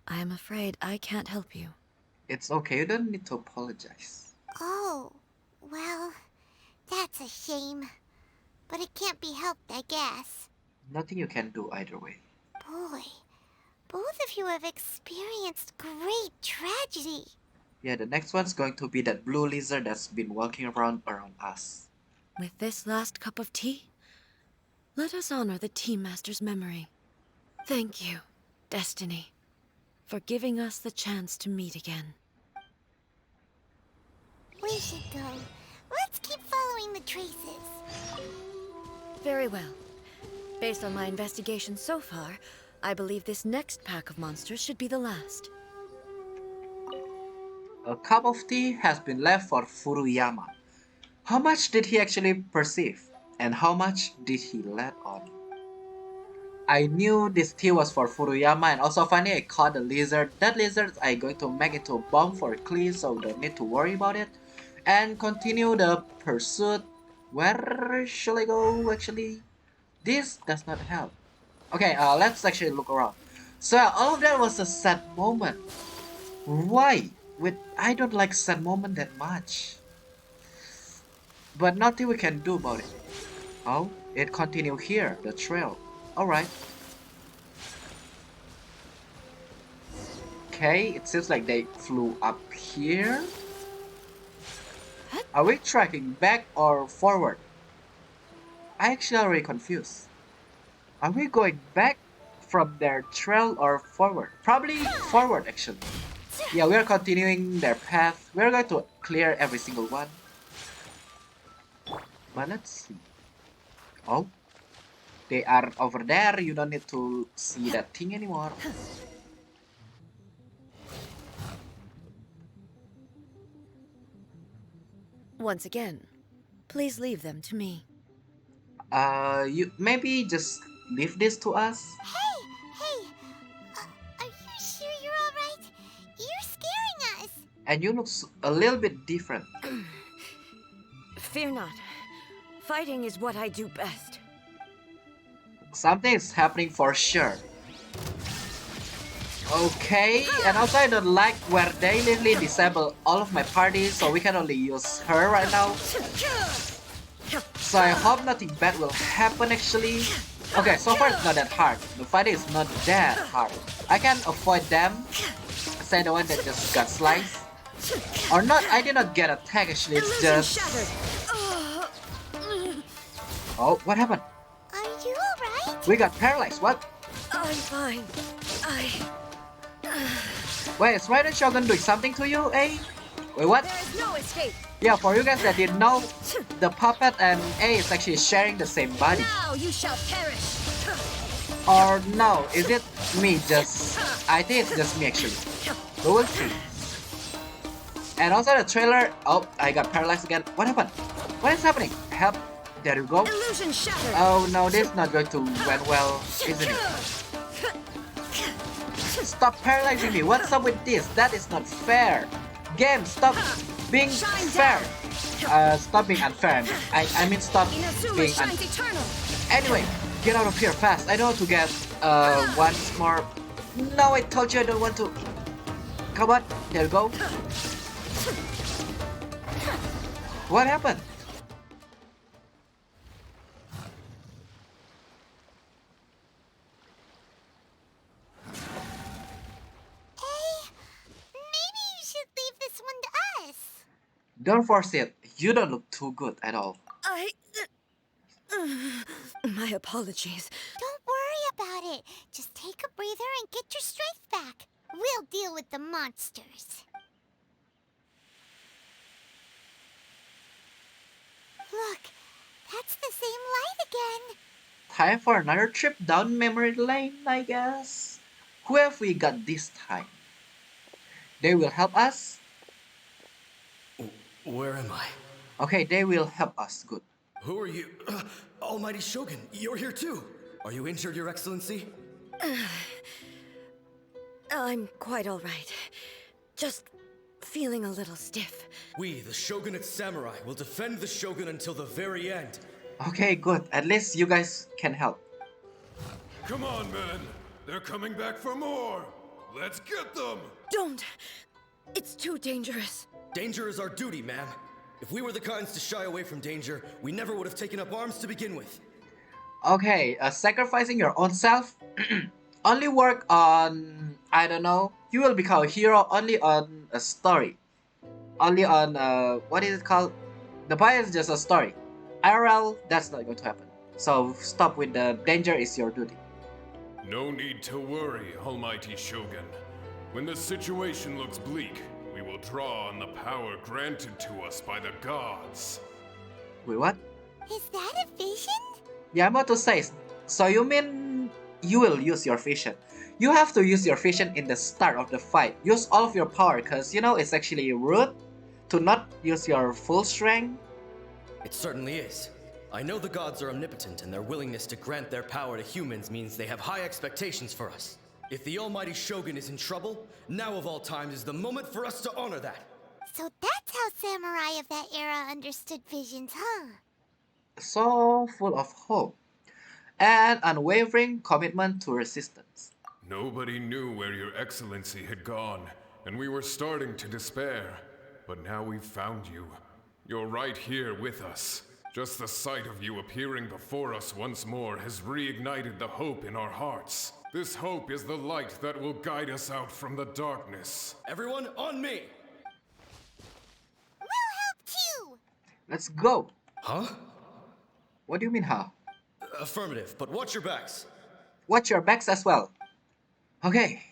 I am afraid I can't help you. It's okay, you don't need to apologize. Oh, well, that's a shame. But it can't be helped, I guess. Nothing you can do either way. Boy, both of you have experienced great tragedy. Yeah, the next one's going to be that blue lizard that's been walking around us. With this last cup of tea, let us honor the Tea Master's memory. Thank you, Destiny, for giving us the chance to meet again. We should go. Let's keep following the traces. Very well. Based on my investigation so far, I believe this next pack of monsters should be the last. A cup of tea has been left for Furuyama. How much did he actually perceive? And how much did he let on? I knew this tea was for Furuyama, and also finally I caught the lizard. That lizard I'm going to make into a bomb for Klee, so don't need to worry about it. And continue the pursuit. Where shall I go actually? This does not help. Okay, let's actually look around. So all of that was a sad moment. Why? I don't like sad moment that much. But nothing we can do about it. Oh, it continued here, the trail. Alright. Okay, it seems like they flew up here. Are we tracking back or forward? I actually already confused. Are we going back from their trail or forward? Probably forward actually. Yeah, we are continuing their path. We are going to clear every single one. But let's see. Oh, they are over there. You don't need to see that thing anymore. Once again, please leave them to me. You maybe just leave this to us. Hey, are you sure you're alright? You're scaring us. And you look a little bit different. Fear not. Fighting is what I do best. Something is happening for sure. Okay, and also I don't like where they literally disable all of my parties, so we can only use her right now. So I hope nothing bad will happen actually. Okay, so far it's not that hard. The fight is not that hard. I can avoid them. Say the one that just got sliced. Or not, I did not get attacked actually, it's just... Oh, what happened? Are you alright? We got paralyzed, what? I'm fine. Wait, is Raiden Shogun doing something to you, eh? Wait, what? There is no escape. Yeah, for you guys that didn't know, the puppet and A is actually sharing the same body. Now you shall perish. Or no, is it me just... I think it's just me actually. We will see. And also the trailer... Oh, I got paralyzed again. What happened? What is happening? Help. There you go. Illusion shattered. Oh no, this is not going to went well, isn't it? Stop paralyzing me. What's up with this? That is not fair. Game, stop being fair. Stop being unfair. I mean stop being unfair. Anyway, get out of here fast. I don't want to get once more. No, I told you I don't want to. Come on, there you go. What happened? Don't force it. You don't look too good at all. My apologies. Don't worry about it. Just take a breather and get your strength back. We'll deal with the monsters. Look, that's the same light again. Time for another trip down memory lane, I guess. Who have we got this time? They will help us? Where am I? Okay, they will help us. Good. Who are you? Almighty Shogun, you're here too. Are you injured, Your Excellency? I'm quite all right. Just feeling a little stiff. We, the Shogunate Samurai, will defend the Shogun until the very end. Okay, good. At least you guys can help. Come on, men. They're coming back for more. Let's get them. Don't! It's too dangerous. Danger is our duty, ma'am. If we were the kinds to shy away from danger, we never would have taken up arms to begin with. Okay, sacrificing your own self only work on, I don't know, you will become a hero only on a story. Only on, what is it called? The point is just a story. IRL, that's not going to happen. So stop with the danger is your duty. No need to worry, Almighty Shogun. When the situation looks bleak, we will draw on the power granted to us by the gods. Wait, what? Is that a vision? Yeah, I'm about to say, so you mean you will use your vision. You have to use your vision in the start of the fight. Use all of your power, because you know it's actually rude to not use your full strength. It certainly is. I know the gods are omnipotent, and their willingness to grant their power to humans means they have high expectations for us. If the Almighty Shogun is in trouble, now of all times is the moment for us to honor that. So that's how samurai of that era understood visions, huh? So full of hope and unwavering commitment to resistance. Nobody knew where your excellency had gone, and we were starting to despair. But now we've found you. You're right here with us. Just the sight of you appearing before us once more has reignited the hope in our hearts. This hope is the light that will guide us out from the darkness. Everyone, on me! We'll help too! Let's go. Huh? What do you mean, huh? Affirmative, but watch your backs. Watch your backs as well. Okay.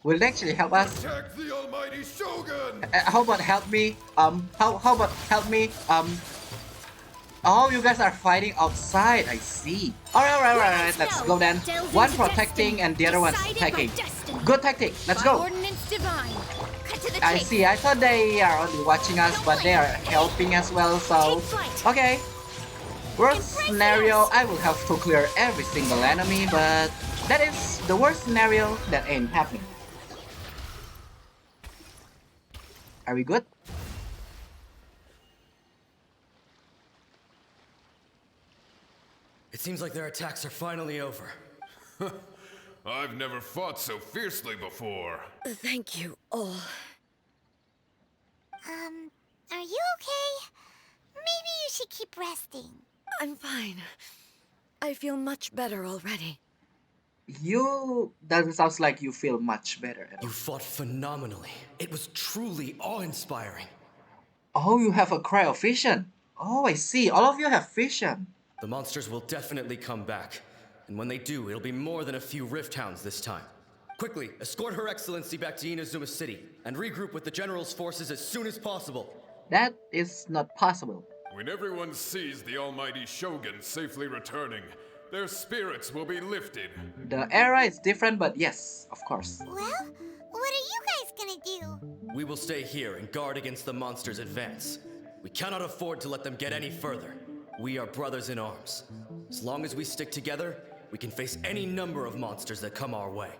Will it actually help us? Attack the almighty Shogun! How about help me? How about help me? Oh, you guys are fighting outside. I see. Alright. Let's go then. One protecting and the other one's attacking. Good tactic. Let's go. Ordinance divine. Cut to the I chase. see. I thought they are only watching us, but they are helping as well. So, okay. Worst scenario, I will have to clear every single enemy, but that is the worst scenario that ain't happening. Are we good? It seems like their attacks are finally over. I've never fought so fiercely before. Thank you all. Are you okay? Maybe you should keep resting. I'm fine. I feel much better already. You doesn't sound like you feel much better at all. You fought phenomenally. It was truly awe-inspiring. Oh, you have a cry of vision. Oh, I see. All of you have vision. The monsters will definitely come back. And when they do, it'll be more than a few Rift Hounds this time. Quickly, escort Her Excellency back to Inazuma City, and regroup with the General's forces as soon as possible. That is not possible. When everyone sees the almighty Shogun safely returning, their spirits will be lifted. The era is different, but yes, of course. Well, what are you guys gonna do? We will stay here and guard against the monsters' advance. We cannot afford to let them get any further. We are brothers in arms. As long as we stick together, we can face any number of monsters that come our way.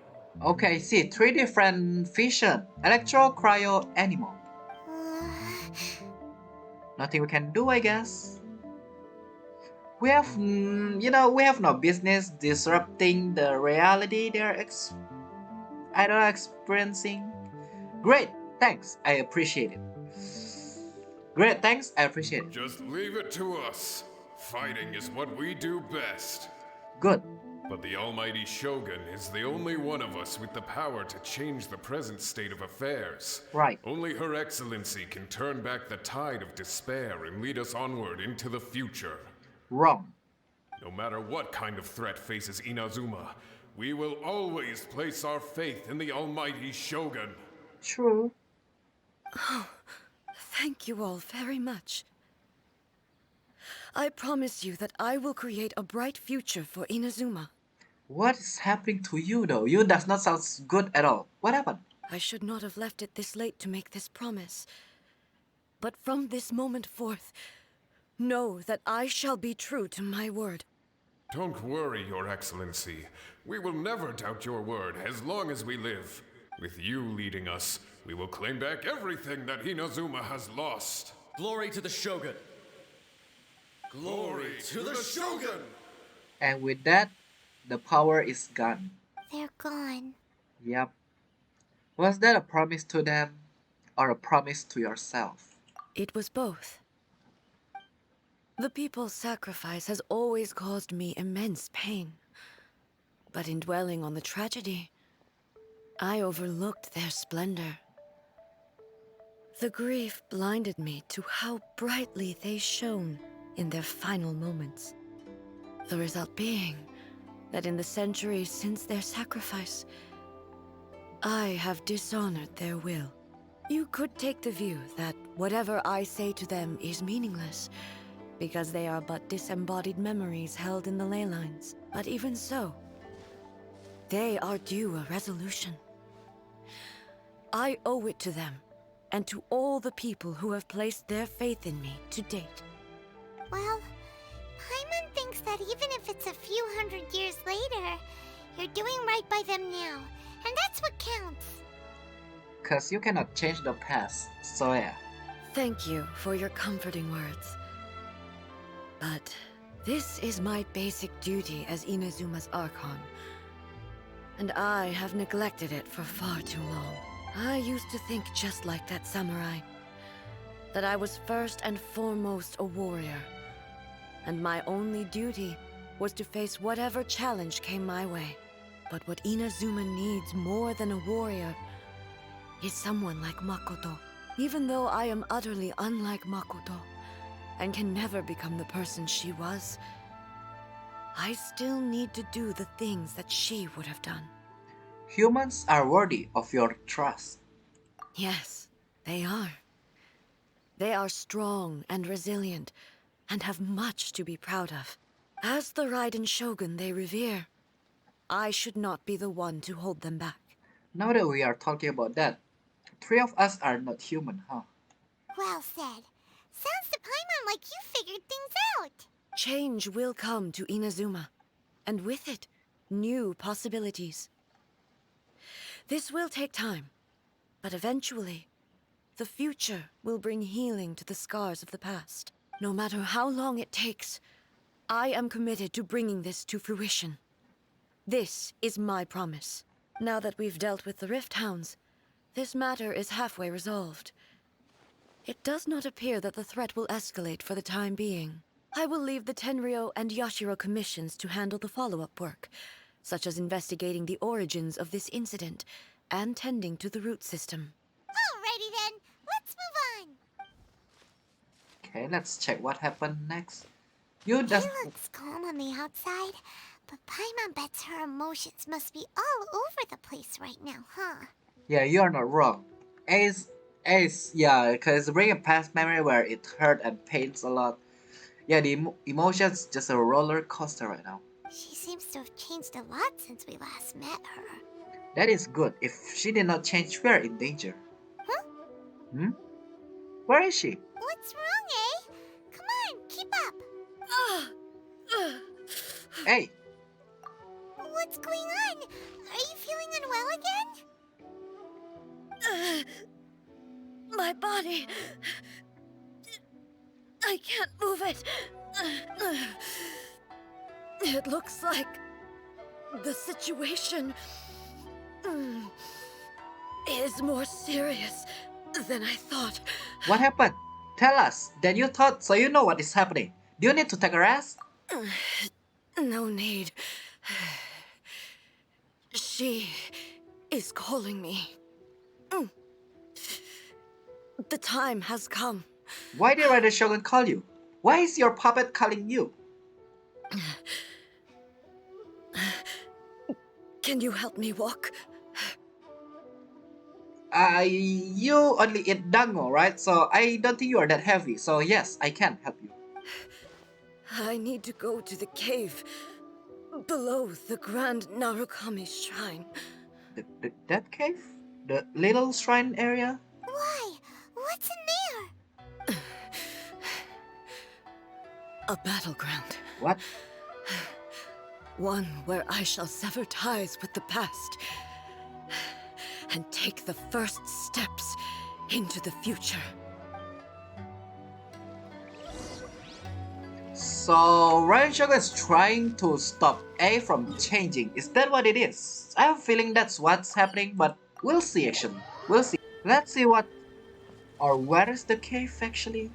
Okay, see, 3 different vision. Electro, cryo, animal. Nothing we can do, I guess. We have, we have no business disrupting the reality they're experiencing. Great, thanks, I appreciate it. Great, thanks, I appreciate it. Just leave it to us. Fighting is what we do best. Good. But the almighty Shogun is the only one of us with the power to change the present state of affairs. Right. Only Her Excellency can turn back the tide of despair and lead us onward into the future. Wrong. No matter what kind of threat faces Inazuma, we will always place our faith in the almighty Shogun. True. Oh, thank you all very much. I promise you that I will create a bright future for Inazuma. What is happening to you though? You does not sound good at all. What happened? I should not have left it this late to make this promise. But from this moment forth, know that I shall be true to my word. Don't worry, Your Excellency. We will never doubt your word as long as we live. With you leading us, we will claim back everything that Inazuma has lost. Glory to the Shogun! Glory to the Shogun! And with that, the power is gone. They're gone. Yep. Was that a promise to them or a promise to yourself? It was both. The people's sacrifice has always caused me immense pain. But in dwelling on the tragedy, I overlooked their splendor. The grief blinded me to how brightly they shone in their final moments. The result being that in the centuries since their sacrifice, I have dishonored their will. You could take the view that whatever I say to them is meaningless, because they are but disembodied memories held in the ley lines. But even so, they are due a resolution. I owe it to them, and to all the people who have placed their faith in me to date. Well, Paimon thinks that even if it's a few hundred years later, you're doing right by them now, and that's what counts. Cause you cannot change the past, so yeah. Thank you for your comforting words. But this is my basic duty as Inazuma's Archon, and I have neglected it for far too long. I used to think just like that samurai, that I was first and foremost a warrior, and my only duty was to face whatever challenge came my way. But what Inazuma needs more than a warrior is someone like Makoto. Even though I am utterly unlike Makoto and can never become the person she was, I still need to do the things that she would have done. Humans are worthy of your trust. Yes, they are. They are strong and resilient, and have much to be proud of. As the Raiden Shogun they revere, I should not be the one to hold them back. Now that we are talking about that, three of us are not human, huh? Well said. Sounds to Paimon like you figured things out. Change will come to Inazuma, and with it, new possibilities. This will take time, but eventually, the future will bring healing to the scars of the past. No matter how long it takes, I am committed to bringing this to fruition. This is my promise. Now that we've dealt with the Rift Hounds, this matter is halfway resolved. It does not appear that the threat will escalate for the time being. I will leave the Tenryo and Yashiro commissions to handle the follow-up work, such as investigating the origins of this incident and tending to the root system. Alrighty then, let's move on. Okay, let's check what happened next. You just... He looks calm on the outside, but Paimon bets her emotions must be all over the place right now, huh? Yeah, you're not wrong. Ace, yeah, because bring a past memory where it hurt and pains a lot. Yeah, the emotions just a roller coaster right now. She seems to have changed a lot since we last met her. That is good. If she did not change, we are in danger. Huh? Hmm? Where is she? What's wrong, eh? Come on, keep up. Hey! What's going on? Are you feeling unwell again? My body... I can't move it. It looks like the situation is more serious than I thought. What happened? Tell us. Then you thought, so you know what is happening. Do you need to take a rest? No need. She is calling me. The time has come. Why did Raiden Shogun call you? Why is your puppet calling you? Can you help me walk? You only eat dango, right? So I don't think you are that heavy. So yes, I can help you. I need to go to the cave below the Grand Narukami Shrine. That cave? The little shrine area? Why? What's in there? A battleground. What? One where I shall sever ties with the past and take the first steps into the future. So Raiden Shogun is trying to stop A from changing. Is that what it is? I have a feeling that's what's happening, but we'll see actually. We'll see. Let's see what or where is the cave actually?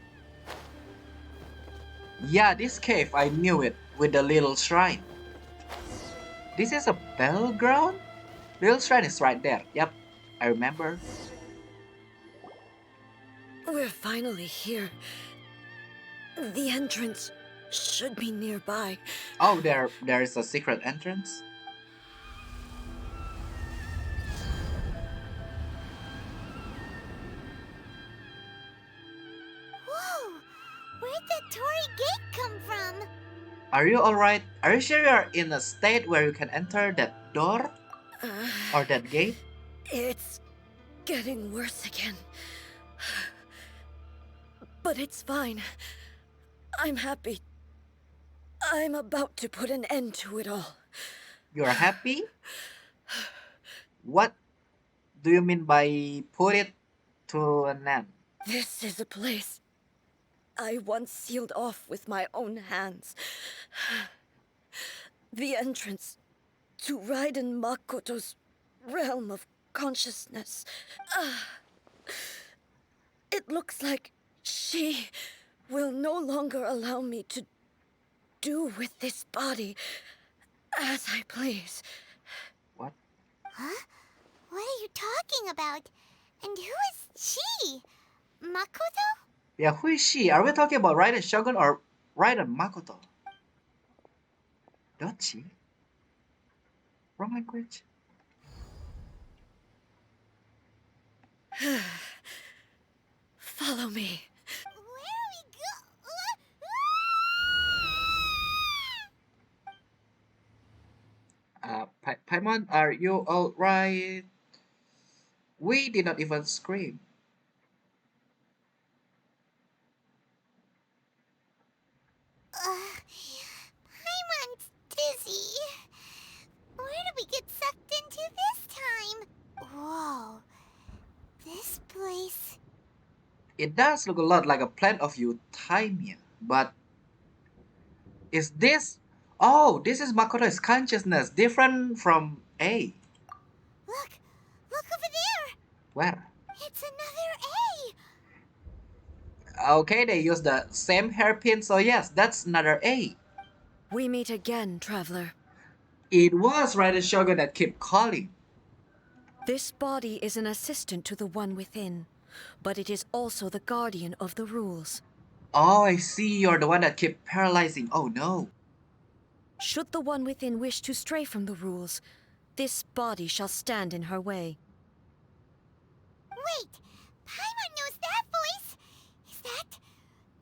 Yeah, this cave, I knew it, with the little shrine. This is a battleground? Little shrine is right there. Yep, I remember. We're finally here. The entrance should be nearby. Oh, there is a secret entrance. Whoa! Where'd that Torii gate come from? Are you alright? Are you sure you are in a state where you can enter that door? Or that gate? It's getting worse again. But it's fine. I'm happy. I'm about to put an end to it all. You're happy? What do you mean by put it to an end? This is a place I once sealed off with my own hands. The entrance to Raiden Makoto's realm of consciousness. It looks like she will no longer allow me to do with this body as I please. Huh? What are you talking about? And who is she? Makoto? Yeah, who is she? Are we talking about Raiden Shogun or Raiden Makoto? Dochi? Wrong language? Follow me. Where we go? Paimon, are you alright? We did not even scream. Paimon's dizzy. Where did we get sucked into this time? Whoa. This place. It does look a lot like a planet of Euthymia, but is this? Oh, this is Makoto's consciousness, different from A. Look! Look over there! Where? It's another Okay, they use the same hairpin, so yes, that's another A. We meet again, traveler. It was Raiden Shogun that kept calling. This body is an assistant to the one within, but it is also the guardian of the rules. Oh, I see, you're the one that kept paralyzing. Oh no. Should the one within wish to stray from the rules, this body shall stand in her way. Wait! Paimon knows that voice! Is that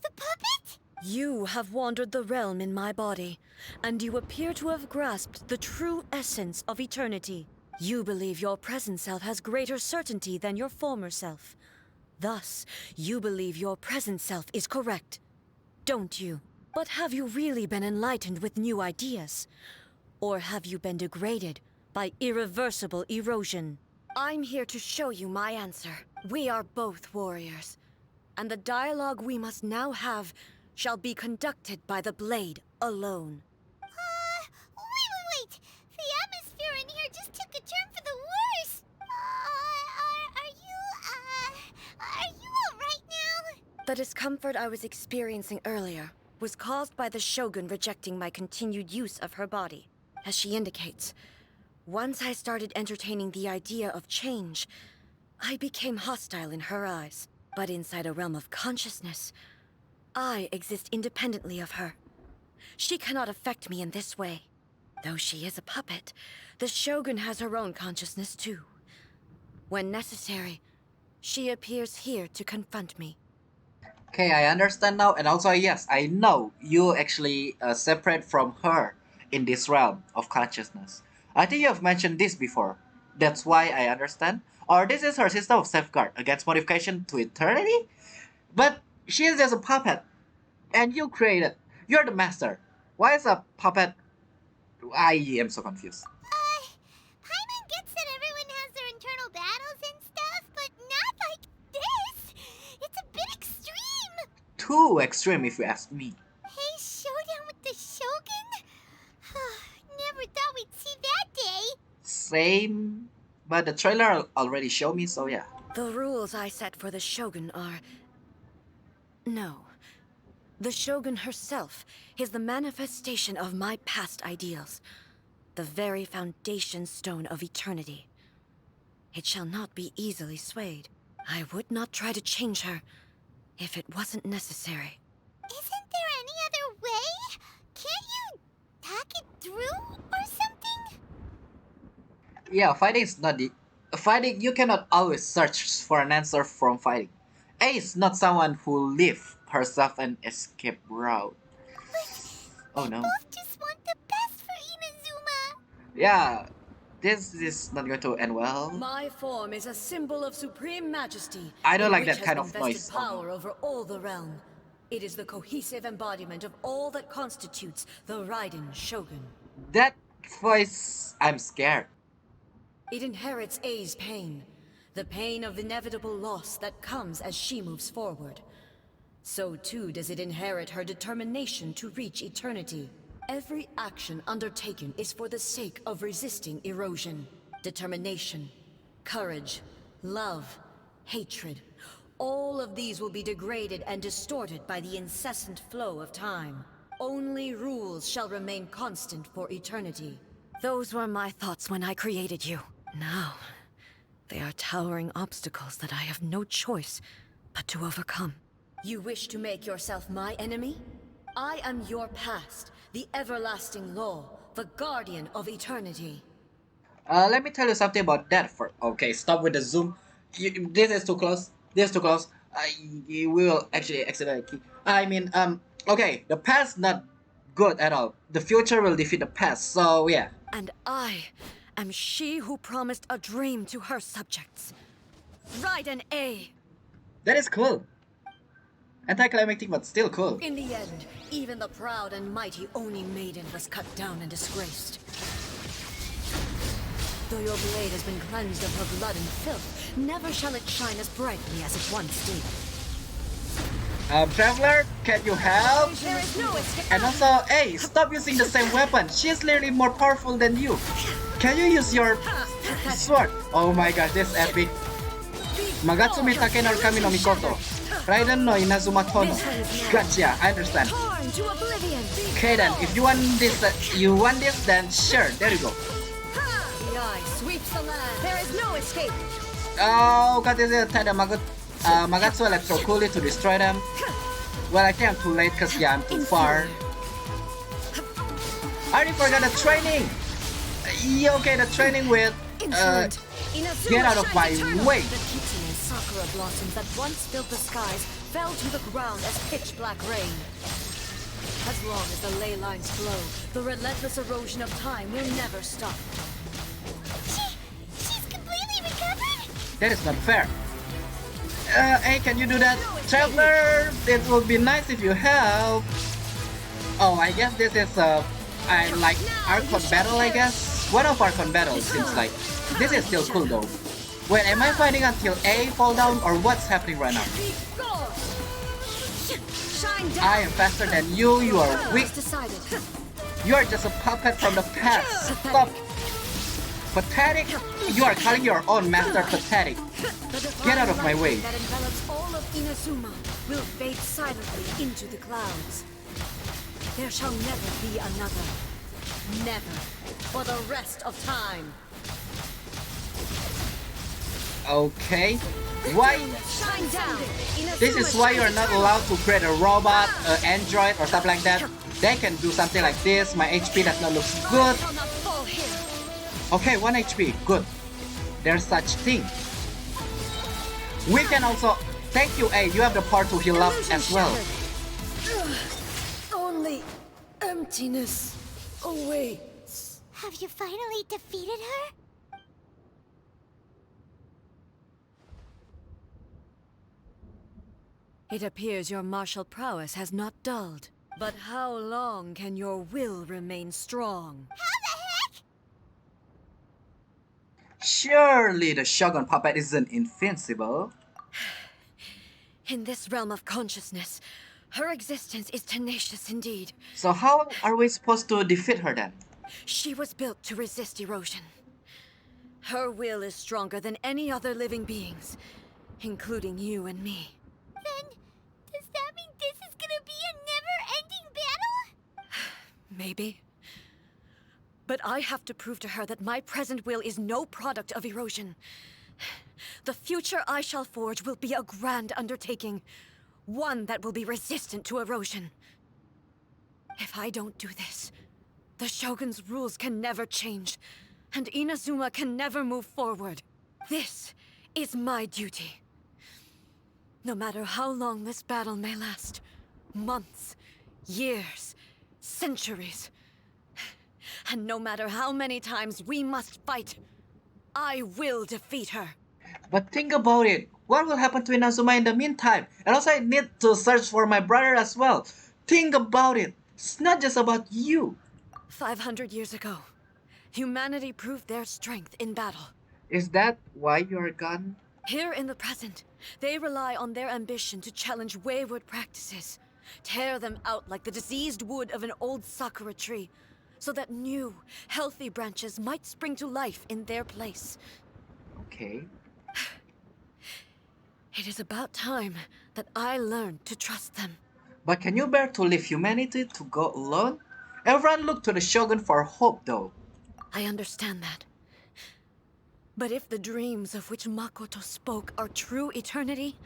the puppet? You have wandered the realm in my body, and you appear to have grasped the true essence of eternity. You believe your present self has greater certainty than your former self. Thus, you believe your present self is correct, don't you? But have you really been enlightened with new ideas? Or have you been degraded by irreversible erosion? I'm here to show you my answer. We are both warriors, and the dialogue we must now have shall be conducted by the blade alone. Wait! The atmosphere in here just took a turn for the worse! Are you alright now? The discomfort I was experiencing earlier was caused by the Shogun rejecting my continued use of her body. As she indicates, once I started entertaining the idea of change, I became hostile in her eyes. But inside a realm of consciousness, I exist independently of her. She cannot affect me in this way. Though she is a puppet, the Shogun has her own consciousness too. When necessary, she appears here to confront me. Okay, I understand now, and also yes, I know you actually separate from her in this realm of consciousness. I think you have mentioned this before. That's why I understand. Or this is her system of safeguard against modification to eternity? But she is just a puppet. And you created. You're the master. Why is a puppet? I am so confused. Paimon gets that everyone has their internal battles and stuff, but not like this! It's a bit extreme! Too extreme if you ask me. Hey, showdown with the Shogun? Never thought we'd see that day! Same. But the trailer already showed me, so yeah. The rules I set for the Shogun are... No. The Shogun herself is the manifestation of my past ideals. The very foundation stone of eternity. It shall not be easily swayed. I would not try to change her if it wasn't necessary. Isn't there any other way? Can't you talk it through or something? Yeah, fighting is not the... Fighting, you cannot always search for an answer from fighting. A is not someone who live herself an escape route. Oh no. Both just want the best for Inazuma. Yeah, this is not going to end well. My form is a symbol of supreme majesty. I don't in like which that kind has of been vested noise. power over all the realm. It is the cohesive embodiment of all that constitutes the Raiden Shogun. That voice, I'm scared. It inherits A's pain, the pain of inevitable loss that comes as she moves forward. So too does it inherit her determination to reach eternity. Every action undertaken is for the sake of resisting erosion. Determination, courage, love, hatred. All of these will be degraded and distorted by the incessant flow of time. Only rules shall remain constant for eternity. Those were my thoughts when I created you. Now, they are towering obstacles that I have no choice but to overcome. You wish to make yourself my enemy? I am your past, the everlasting law, the guardian of eternity. Let me tell you something about that. For okay, stop with the zoom. This is too close. This is too close. You will actually accidentally. I mean, okay, the past not good at all. The future will defeat the past. So yeah. And I am she who promised a dream to her subjects. Raiden A. That is cool. Anticlimactic, but still cool. In the end, even the proud and mighty Oni Maiden was cut down and disgraced. Though your blade has been cleansed of her blood and filth, never shall it shine as brightly as it once did. Traveler, can you help? There is no escape. And also, hey, stop using the same weapon. She's literally more powerful than you. Can you use your sword? Oh my gosh, this is epic. Magatsumi Take no Kami no Mikoto. Raiden no Inazuma Tono. Gotcha, I understand. Torn to oblivion. Okay then, if you want this, then sure, there you go. The eye sweeps the land. There is no escape. Oh, got this attack the Magatsu Electro Coolie to destroy them. Well, I think I'm too late because yeah, I'm too far. I already forgot the training. Yeah, okay, the training with get out of my way. The Kitsune sakura blossoms that once filled the skies fell to the ground as pitch black rain. As long as the ley lines flow, the relentless erosion of time will never stop. She's completely recovered? That is not fair. Hey, can you do that? Traveler, it would be nice if you help. Oh, I guess this is I like Archon battle, I guess. One of Archon battles seems like. This is still cool though. Wait, am I fighting until A fall down or what's happening right now? I am faster than you, you are weak. You are just a puppet from the past. Stop. Pathetic? You are calling your own master pathetic. Get out of my way. That envelops all of Inazuma will fade silently into the clouds. There shall never be another. Never. For the rest of time. Okay. Why? Shine down. This is why you're not allowed to create a robot, an android, or stuff like that. They can do something like this. My HP does not look good. Okay, 1 HP. Good. There's such thing. We can also... Thank you, A. You have the power to heal up as well. Only emptiness awaits. Have you finally defeated her? It appears your martial prowess has not dulled. But how long can your will remain strong? How the heck? Surely the Shogun puppet isn't invincible. In this realm of consciousness, her existence is tenacious indeed. So how are we supposed to defeat her then? She was built to resist erosion. Her will is stronger than any other living beings, including you and me. Then, does that mean this is gonna be a never-ending battle? Maybe. But I have to prove to her that my present will is no product of erosion. The future I shall forge will be a grand undertaking, one that will be resistant to erosion. If I don't do this, the Shogun's rules can never change, and Inazuma can never move forward. This is my duty. No matter how long this battle may last, months, years, centuries, and no matter how many times we must fight, I will defeat her. But think about it. What will happen to Inazuma in the meantime? And also I need to search for my brother as well. Think about it. It's not just about you. 500 years ago, humanity proved their strength in battle. Is that why you're gone? Here in the present, they rely on their ambition to challenge wayward practices, tear them out like the diseased wood of an old sakura tree, so that new, healthy branches might spring to life in their place. Okay. It is about time that I learned to trust them. But can you bear to leave humanity to go alone? Everyone looked to the Shogun for hope though. I understand that. But if the dreams of which Makoto spoke are true eternity,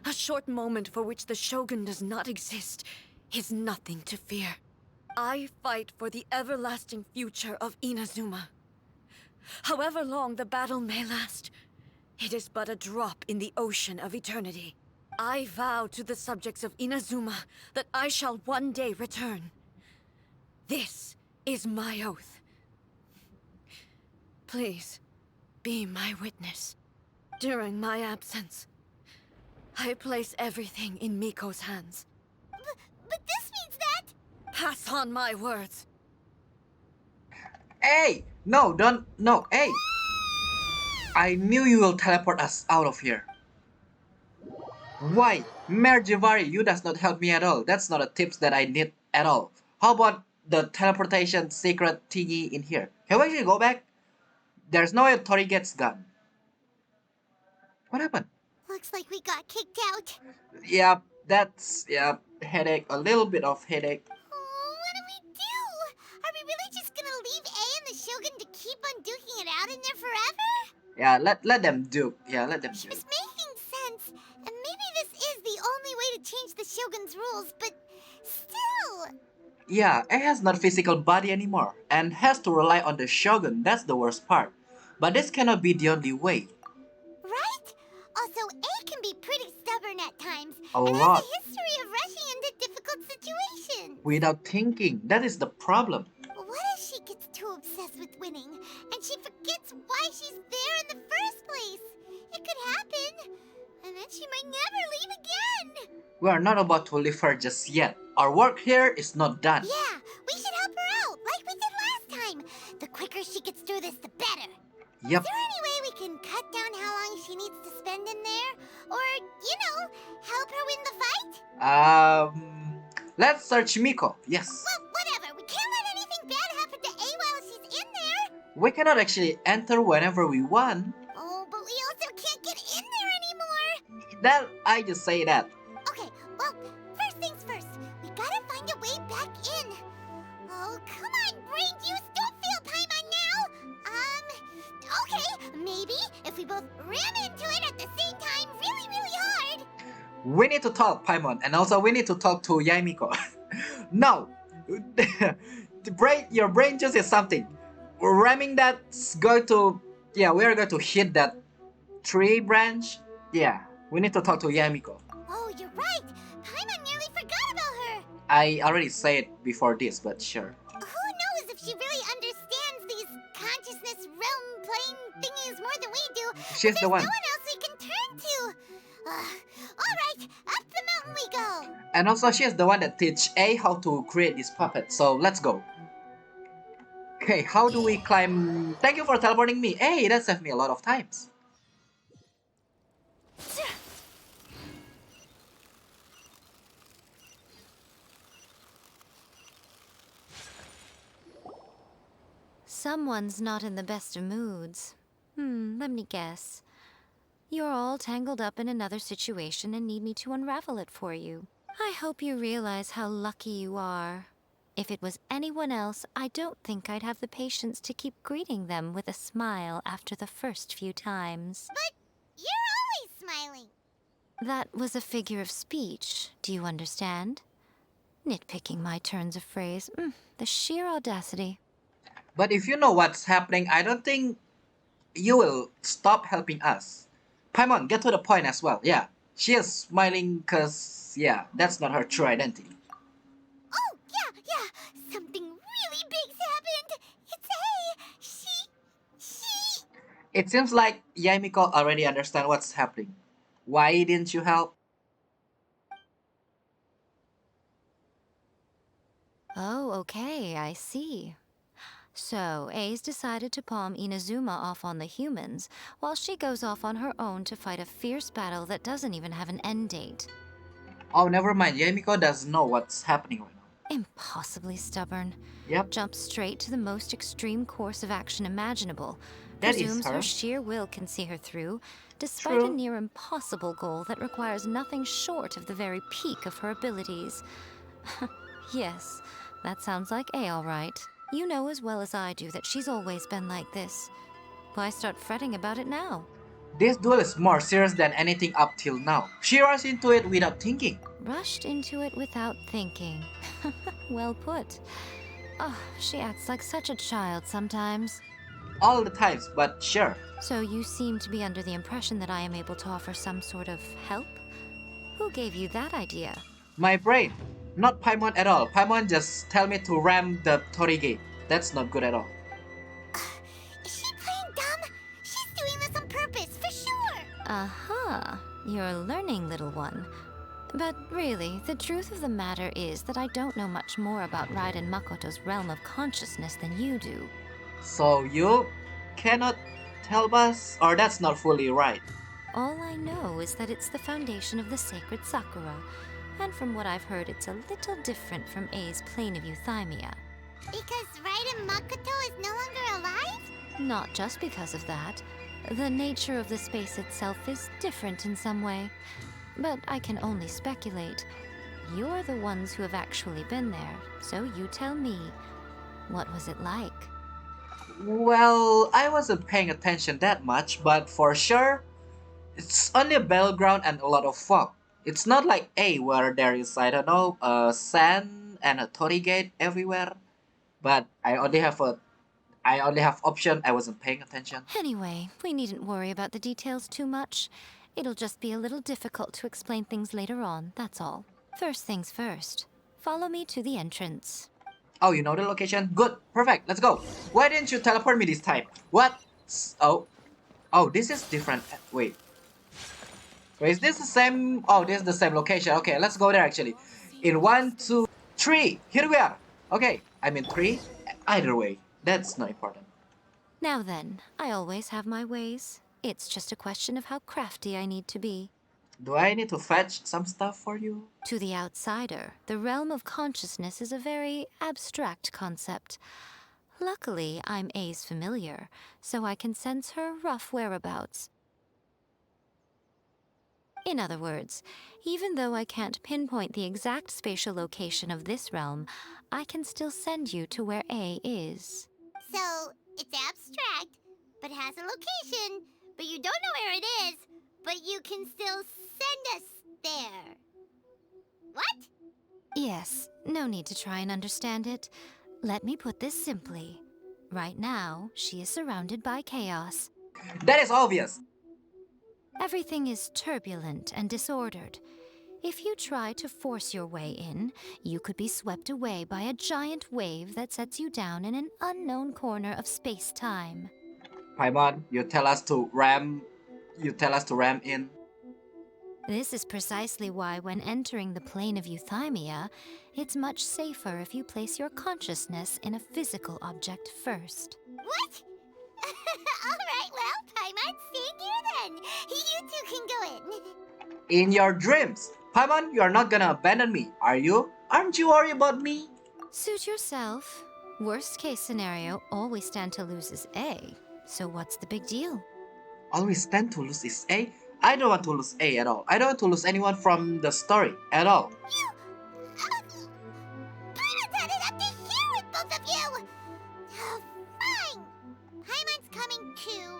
a short moment for which the Shogun does not exist is nothing to fear. I fight for the everlasting future of Inazuma. However long the battle may last, it is but a drop in the ocean of eternity. I vow to the subjects of Inazuma that I shall one day return. This is my oath. Please, be my witness. During my absence, I place everything in Miko's hands. But this means that... Pass on my words. Hey! No, don't. No, hey! I knew you will teleport us out of here. Why? Merjivari, you does not help me at all. That's not a tips that I need at all. How about the teleportation secret thingy in here? Can we actually go back? There's no way Tori gets gone. What happened? Looks like we got kicked out. Yeah, that's, yeah, headache. A little bit of headache. Oh, what do we do? Are we really just gonna leave A and the Shogun to keep on duking it out in there forever? Yeah, let them do. Yeah, let them She do. was making sense, and maybe this is the only way to change the Shogun's rules, but still... Yeah, A has not physical body anymore and has to rely on the Shogun. That's the worst part. But this cannot be the only way. Right? Also, A can be pretty stubborn at times, A and lot. has a history of rushing into difficult situations. Without thinking, that is the problem. What if she gets too obsessed with winning, and she forgets why she's there in the first place? It could happen, and then she might never leave again. We are not about to leave her just yet. Our work here is not done. Yeah, we should help her out, like we did last time. The quicker she gets through this, the better. Yep. Is there any way we can cut down how long she needs to spend in there? Or, you know, help her win the fight? Let's search Miko. Yes. Well, whatever. We can't let anything bad happen to A while she's in there. We cannot actually enter whenever we want. Oh, but we also can't get in there anymore. That I just say that. Okay, well, first things first. We gotta find a way back in. Oh, come on, brain juice. Don't feel Paimon now. Okay, maybe if we both ram into it at the same time really, really hard. We need to talk, Paimon, and also we need to talk to Yaimiko. No, your brain just is something. Ramming that's going to, yeah, we are going to hit that tree branch. Yeah, we need to talk to Yaimiko. Oh, you're right. Paimon nearly forgot about her. I already said before this, but sure. Who knows if she really understands these consciousness realm plane thingies more than we do? She's but the one. There's no one else we can turn to. All right, up the mountain we go. And also she is the one that teach A how to create this puppet, so let's go. Okay, how do we climb? Thank you for teleporting me. Hey, that saved me a lot of times. Someone's not in the best of moods. Let me guess. You're all tangled up in another situation and need me to unravel it for you. I hope you realize how lucky you are. If it was anyone else, I don't think I'd have the patience to keep greeting them with a smile after the first few times. But you're always smiling. That was a figure of speech, do you understand? Nitpicking my turns of phrase. The sheer audacity. But if you know what's happening, I don't think you will stop helping us. Paimon, get to the point as well. Yeah, she is smiling because, yeah, that's not her true identity. Oh, yeah. Something really big's happened. It's A. She... It seems like Yaimiko already understands what's happening. Why didn't you help? Oh, okay, I see. So, A's decided to palm Inazuma off on the humans, while she goes off on her own to fight a fierce battle that doesn't even have an end date. Oh, never mind. Yaimiko doesn't know what's happening right now. Impossibly stubborn. Yep. Jumps straight to the most extreme course of action imaginable. That is Presumes her. her sheer will can see her through, despite True. a near impossible goal that requires nothing short of the very peak of her abilities. Yes, that sounds like A all right. You know as well as I do that she's always been like this. Why start fretting about it now? This duel is more serious than anything up till now. She rushed into it without thinking. Rushed into it without thinking. Well put. Oh, she acts like such a child sometimes. All the times, but sure. So you seem to be under the impression that I am able to offer some sort of help? Who gave you that idea? My brain. Not Paimon at all. Paimon just tell me to ram the Torige. That's not good at all. Is she playing dumb? She's doing this on purpose, for sure! Aha, you're learning, little one. But really, the truth of the matter is that I don't know much more about Raiden Makoto's realm of consciousness than you do. So you cannot tell us, or that's not fully right. All I know is that it's the foundation of the sacred Sakura, and from what I've heard, it's a little different from A's plane of euthymia. Because Raiden Makoto is no longer alive? Not just because of that. The nature of the space itself is different in some way. But I can only speculate. You're the ones who have actually been there, so you tell me. What was it like? Well, I wasn't paying attention that much, but for sure, it's only a battleground and a lot of fog. It's not like A, where there is, I don't know, sand and a Torigate everywhere. But I only have option. I wasn't paying attention. Anyway, we needn't worry about the details too much. It'll just be a little difficult to explain things later on, that's all. First things first. Follow me to the entrance. Oh, you know the location? Good, perfect, let's go. Why didn't you teleport me this time? What? Oh, this is different. Wait, is this the same? Oh, this is the same location. Okay, let's go there actually. In 1, 2, 3. Here we are. Okay, I mean 3. Either way, that's not important. Now then, I always have my ways. It's just a question of how crafty I need to be. Do I need to fetch some stuff for you? To the outsider, the realm of consciousness is a very abstract concept. Luckily, I'm A's familiar, so I can sense her rough whereabouts. In other words, even though I can't pinpoint the exact spatial location of this realm, I can still send you to where A is. So, it's abstract, but has a location, but you don't know where it is, but you can still send us there. What? Yes, no need to try and understand it. Let me put this simply. Right now, she is surrounded by chaos. That is obvious. Everything is turbulent and disordered. If you try to force your way in, you could be swept away by a giant wave that sets you down in an unknown corner of space-time. Paimon, you tell us to ram in. This is precisely why when entering the plane of euthymia, it's much safer if you place your consciousness in a physical object first. What? Alright, well, Paimon, stay here then. You two can go in. In your dreams. Paimon, you are not gonna abandon me, are you? Aren't you worried about me? Suit yourself. Worst case scenario, all we stand to lose is A. So what's the big deal? All we stand to lose is A? I don't want to lose A at all. I don't want to lose anyone from the story at all. Paimon's had it up to here with both of you! Oh, fine! Paimon's coming too.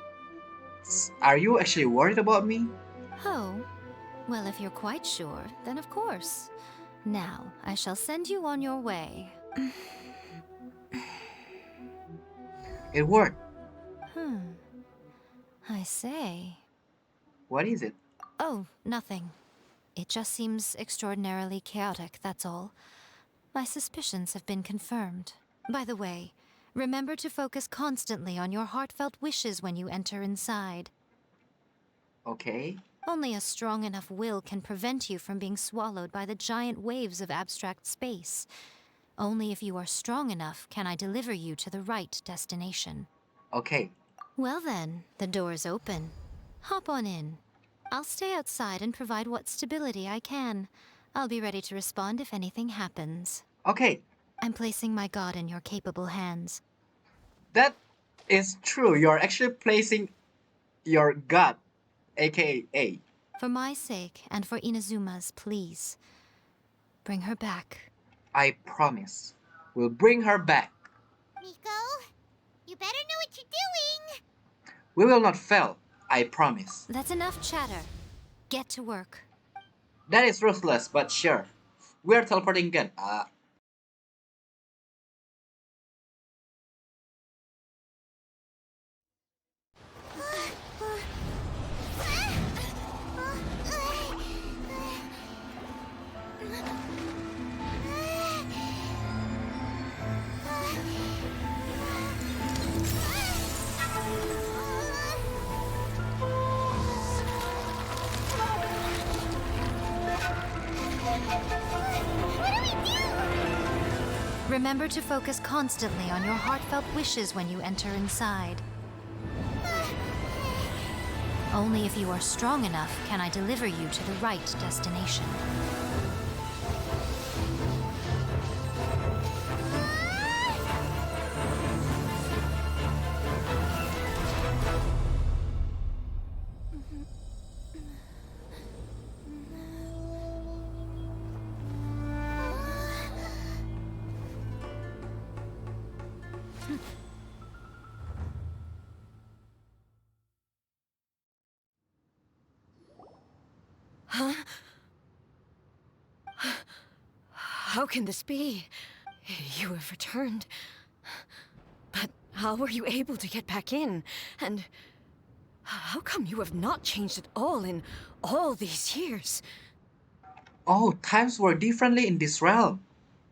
Are you actually worried about me? Oh, well, if you're quite sure, then of course. Now, I shall send you on your way. It worked. I say. What is it? Oh, nothing. It just seems extraordinarily chaotic, that's all. My suspicions have been confirmed. By the way, remember to focus constantly on your heartfelt wishes when you enter inside. Okay. Only a strong enough will can prevent you from being swallowed by the giant waves of abstract space. Only if you are strong enough can I deliver you to the right destination. Okay. Well then, the door's open. Hop on in. I'll stay outside and provide what stability I can. I'll be ready to respond if anything happens. Okay. I'm placing my god in your capable hands. That is true. You're actually placing your god, aka A. For my sake and for Inazuma's, please. Bring her back. I promise. We'll bring her back. Miko, you better know what you're doing. We will not fail, I promise. That's enough chatter. Get to work. That is ruthless, but sure. We are teleporting again. Remember to focus constantly on your heartfelt wishes when you enter inside. Only if you are strong enough can I deliver you to the right destination. Huh? How can this be? You have returned. But how were you able to get back in? And how come you have not changed at all in all these years? Oh, times were differently in this realm.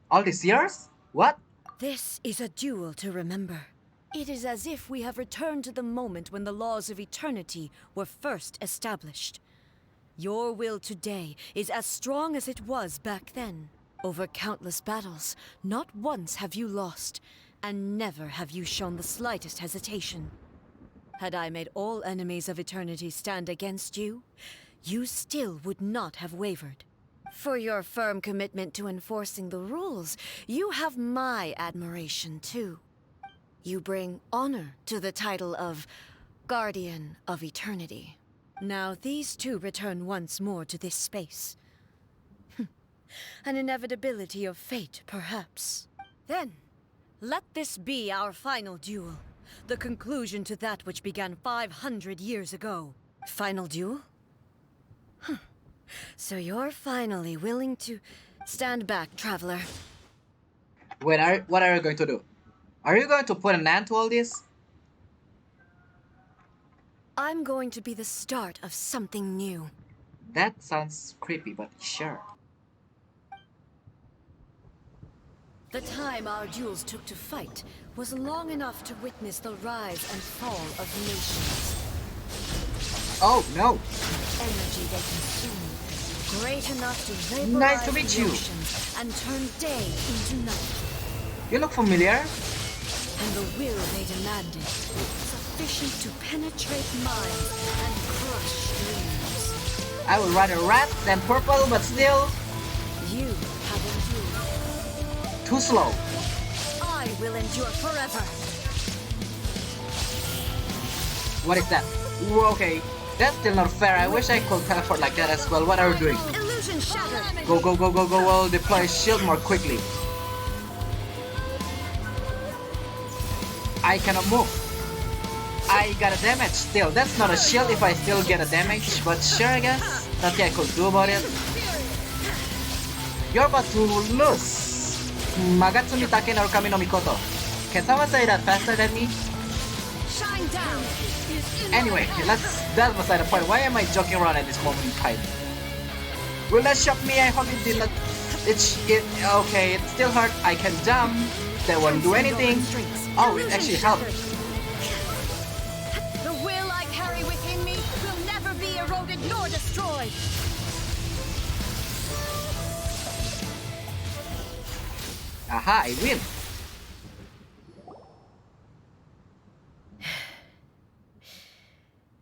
All these years? What? This is a duel to remember. It is as if we have returned to the moment when the laws of eternity were first established. Your will today is as strong as it was back then. Over countless battles, not once have you lost, and never have you shown the slightest hesitation. Had I made all enemies of eternity stand against you, you still would not have wavered. For your firm commitment to enforcing the rules, you have my admiration too. You bring honor to the title of Guardian of Eternity. Now these two return once more to this space. An inevitability of fate, perhaps. Then, let this be our final duel. The conclusion to that which began 500 years ago. Final duel? So you're finally willing to stand back, traveler. Wait, what are you going to do? Are you going to put an end to all this? I'm going to be the start of something new. That sounds creepy, but sure. The time our duels took to fight was long enough to witness the rise and fall of nations. Oh, no. Energy they consumed, great enough to vaporize Nice to meet you. oceans and turn day into night. You look familiar. And the will they demanded, sufficient to penetrate minds and crush dreams. I would rather red than purple, but still You have endured. too slow. I will endure forever. What is that? Ooh, okay. That's still not fair. I wish I could teleport like that as well. What are you doing? Illusion shattered. Go, go, go, go, go. Well, deploy shield more quickly. I cannot move. I got a damage still. That's not a shield if I still get a damage, but sure, I guess. Nothing I could do about it. You're about to lose. Magatsumi Take no Kami no Mikoto. Can someone say that faster than me? Shine down. Anyway, that beside the point. Why am I joking around at this moment in time? Will that shock me? I hope it did not. Okay, it still hurt. I can jump. That won't do anything. Oh, it actually helped. The will I carry within me will never be eroded nor destroyed. Aha, I win.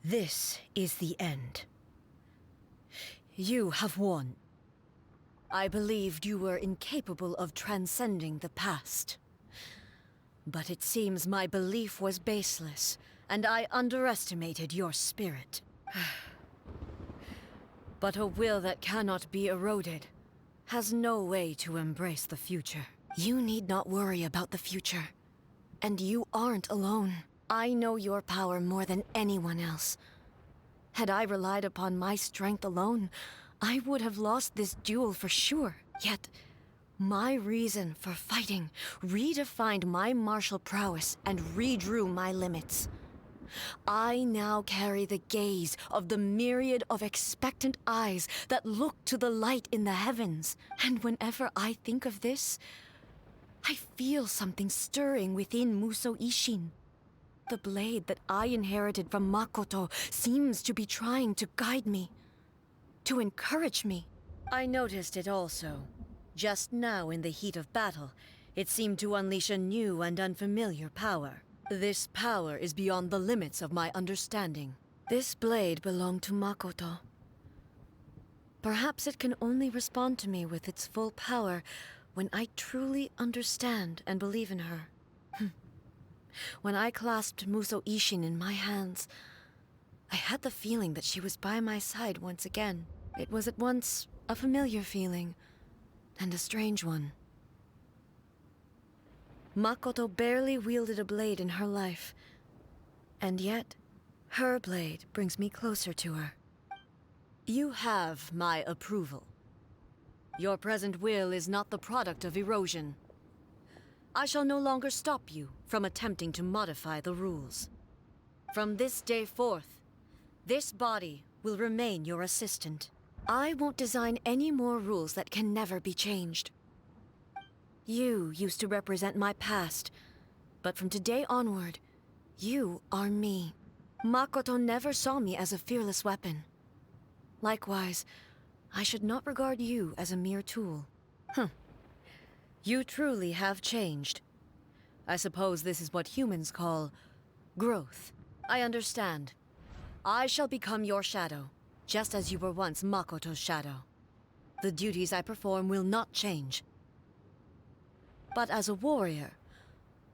This is the end. You have won. I believed you were incapable of transcending the past. But it seems my belief was baseless, and I underestimated your spirit. But a will that cannot be eroded has no way to embrace the future. You need not worry about the future. And you aren't alone. I know your power more than anyone else. Had I relied upon my strength alone, I would have lost this duel for sure. Yet, my reason for fighting redefined my martial prowess and redrew my limits. I now carry the gaze of the myriad of expectant eyes that look to the light in the heavens. And whenever I think of this, I feel something stirring within Musou Ishin. The blade that I inherited from Makoto seems to be trying to guide me, to encourage me. I noticed it also. Just now in the heat of battle, it seemed to unleash a new and unfamiliar power. This power is beyond the limits of my understanding. This blade belonged to Makoto. Perhaps it can only respond to me with its full power when I truly understand and believe in her. When I clasped Musou Ishin in my hands, I had the feeling that she was by my side once again. It was at once a familiar feeling and a strange one. Makoto barely wielded a blade in her life, and yet, her blade brings me closer to her. You have my approval. Your present will is not the product of erosion. I shall no longer stop you from attempting to modify the rules. From this day forth, this body will remain your assistant. I won't design any more rules that can never be changed. You used to represent my past, but from today onward, you are me. Makoto never saw me as a fearless weapon. Likewise, I should not regard you as a mere tool. You truly have changed. I suppose this is what humans call growth. I understand. I shall become your shadow, just as you were once Makoto's shadow. The duties I perform will not change. But as a warrior,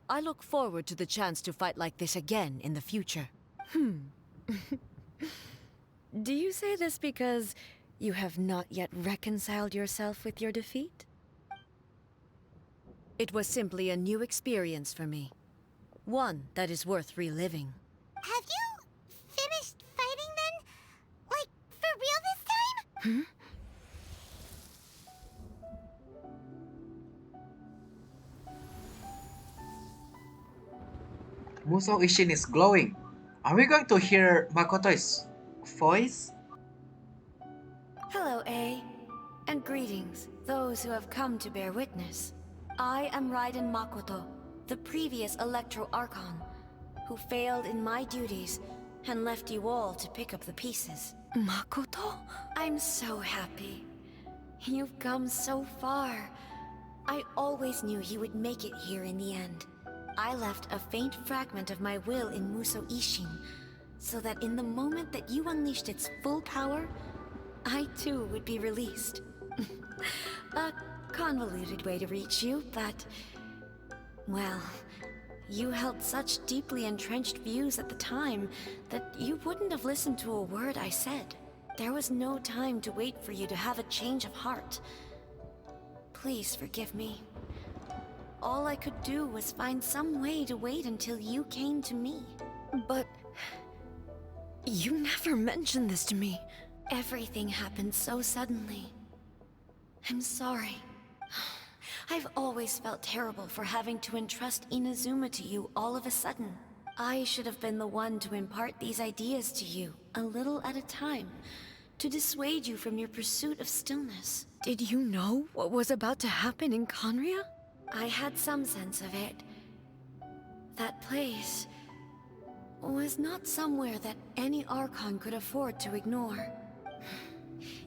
I look forward to the chance to fight like this again in the future. Do you say this because you have not yet reconciled yourself with your defeat? It was simply a new experience for me. One that is worth reliving. Have you finished fighting then? Like, for real this time? Musou Ishin is glowing. Are we going to hear Makoto's voice? Hello, A. And greetings, those who have come to bear witness. I am Raiden Makoto, the previous Electro Archon, who failed in my duties and left you all to pick up the pieces. Makoto? I'm so happy. You've come so far. I always knew you would make it here in the end. I left a faint fragment of my will in Musou Ishin, so that in the moment that you unleashed its full power, I too would be released. A convoluted way to reach you, but... well, you held such deeply entrenched views at the time that you wouldn't have listened to a word I said. There was no time to wait for you to have a change of heart. Please forgive me. All I could do was find some way to wait until you came to me. But... you never mentioned this to me. Everything happened so suddenly. I'm sorry. I've always felt terrible for having to entrust Inazuma to you all of a sudden. I should have been the one to impart these ideas to you, a little at a time, to dissuade you from your pursuit of stillness. Did you know what was about to happen in Conria? I had some sense of it. That place was not somewhere that any Archon could afford to ignore.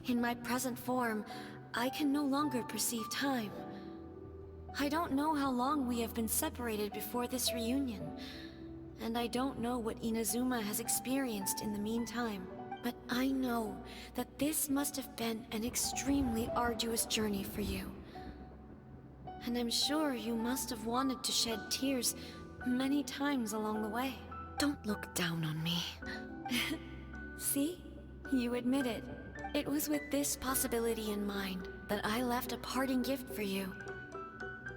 In my present form, I can no longer perceive time. I don't know how long we have been separated before this reunion, and I don't know what Inazuma has experienced in the meantime. But I know that this must have been an extremely arduous journey for you. And I'm sure you must have wanted to shed tears many times along the way. Don't look down on me. See? You admit it. It was with this possibility in mind that I left a parting gift for you.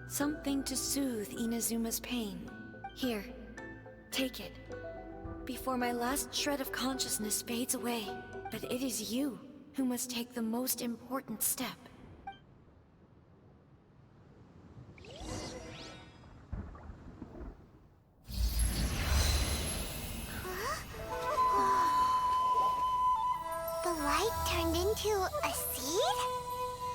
Something to soothe Inazuma's pain. Here, Take it, before my last shred of consciousness fades away. But it is you who must take the most important step. The light turned into a seed?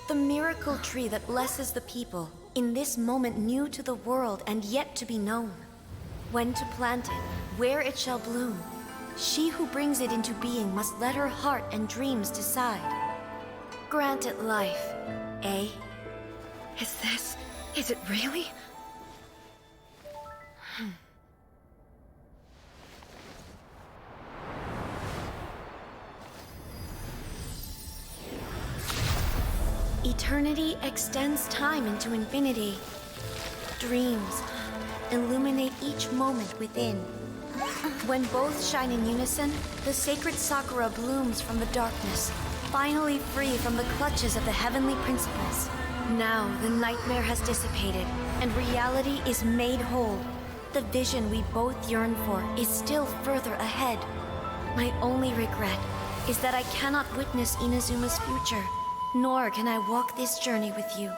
The miracle tree that blesses the people, in this moment new to the world and yet to be known. When to plant it, where it shall bloom. She who brings it into being must let her heart and dreams decide. Grant it life, eh? Is it really? Eternity extends time into infinity. Dreams illuminate each moment within. When both shine in unison, the sacred Sakura blooms from the darkness, finally free from the clutches of the heavenly principles. Now the nightmare has dissipated, and reality is made whole. The vision we both yearn for is still further ahead. My only regret is that I cannot witness Inazuma's future, nor can I walk this journey with you.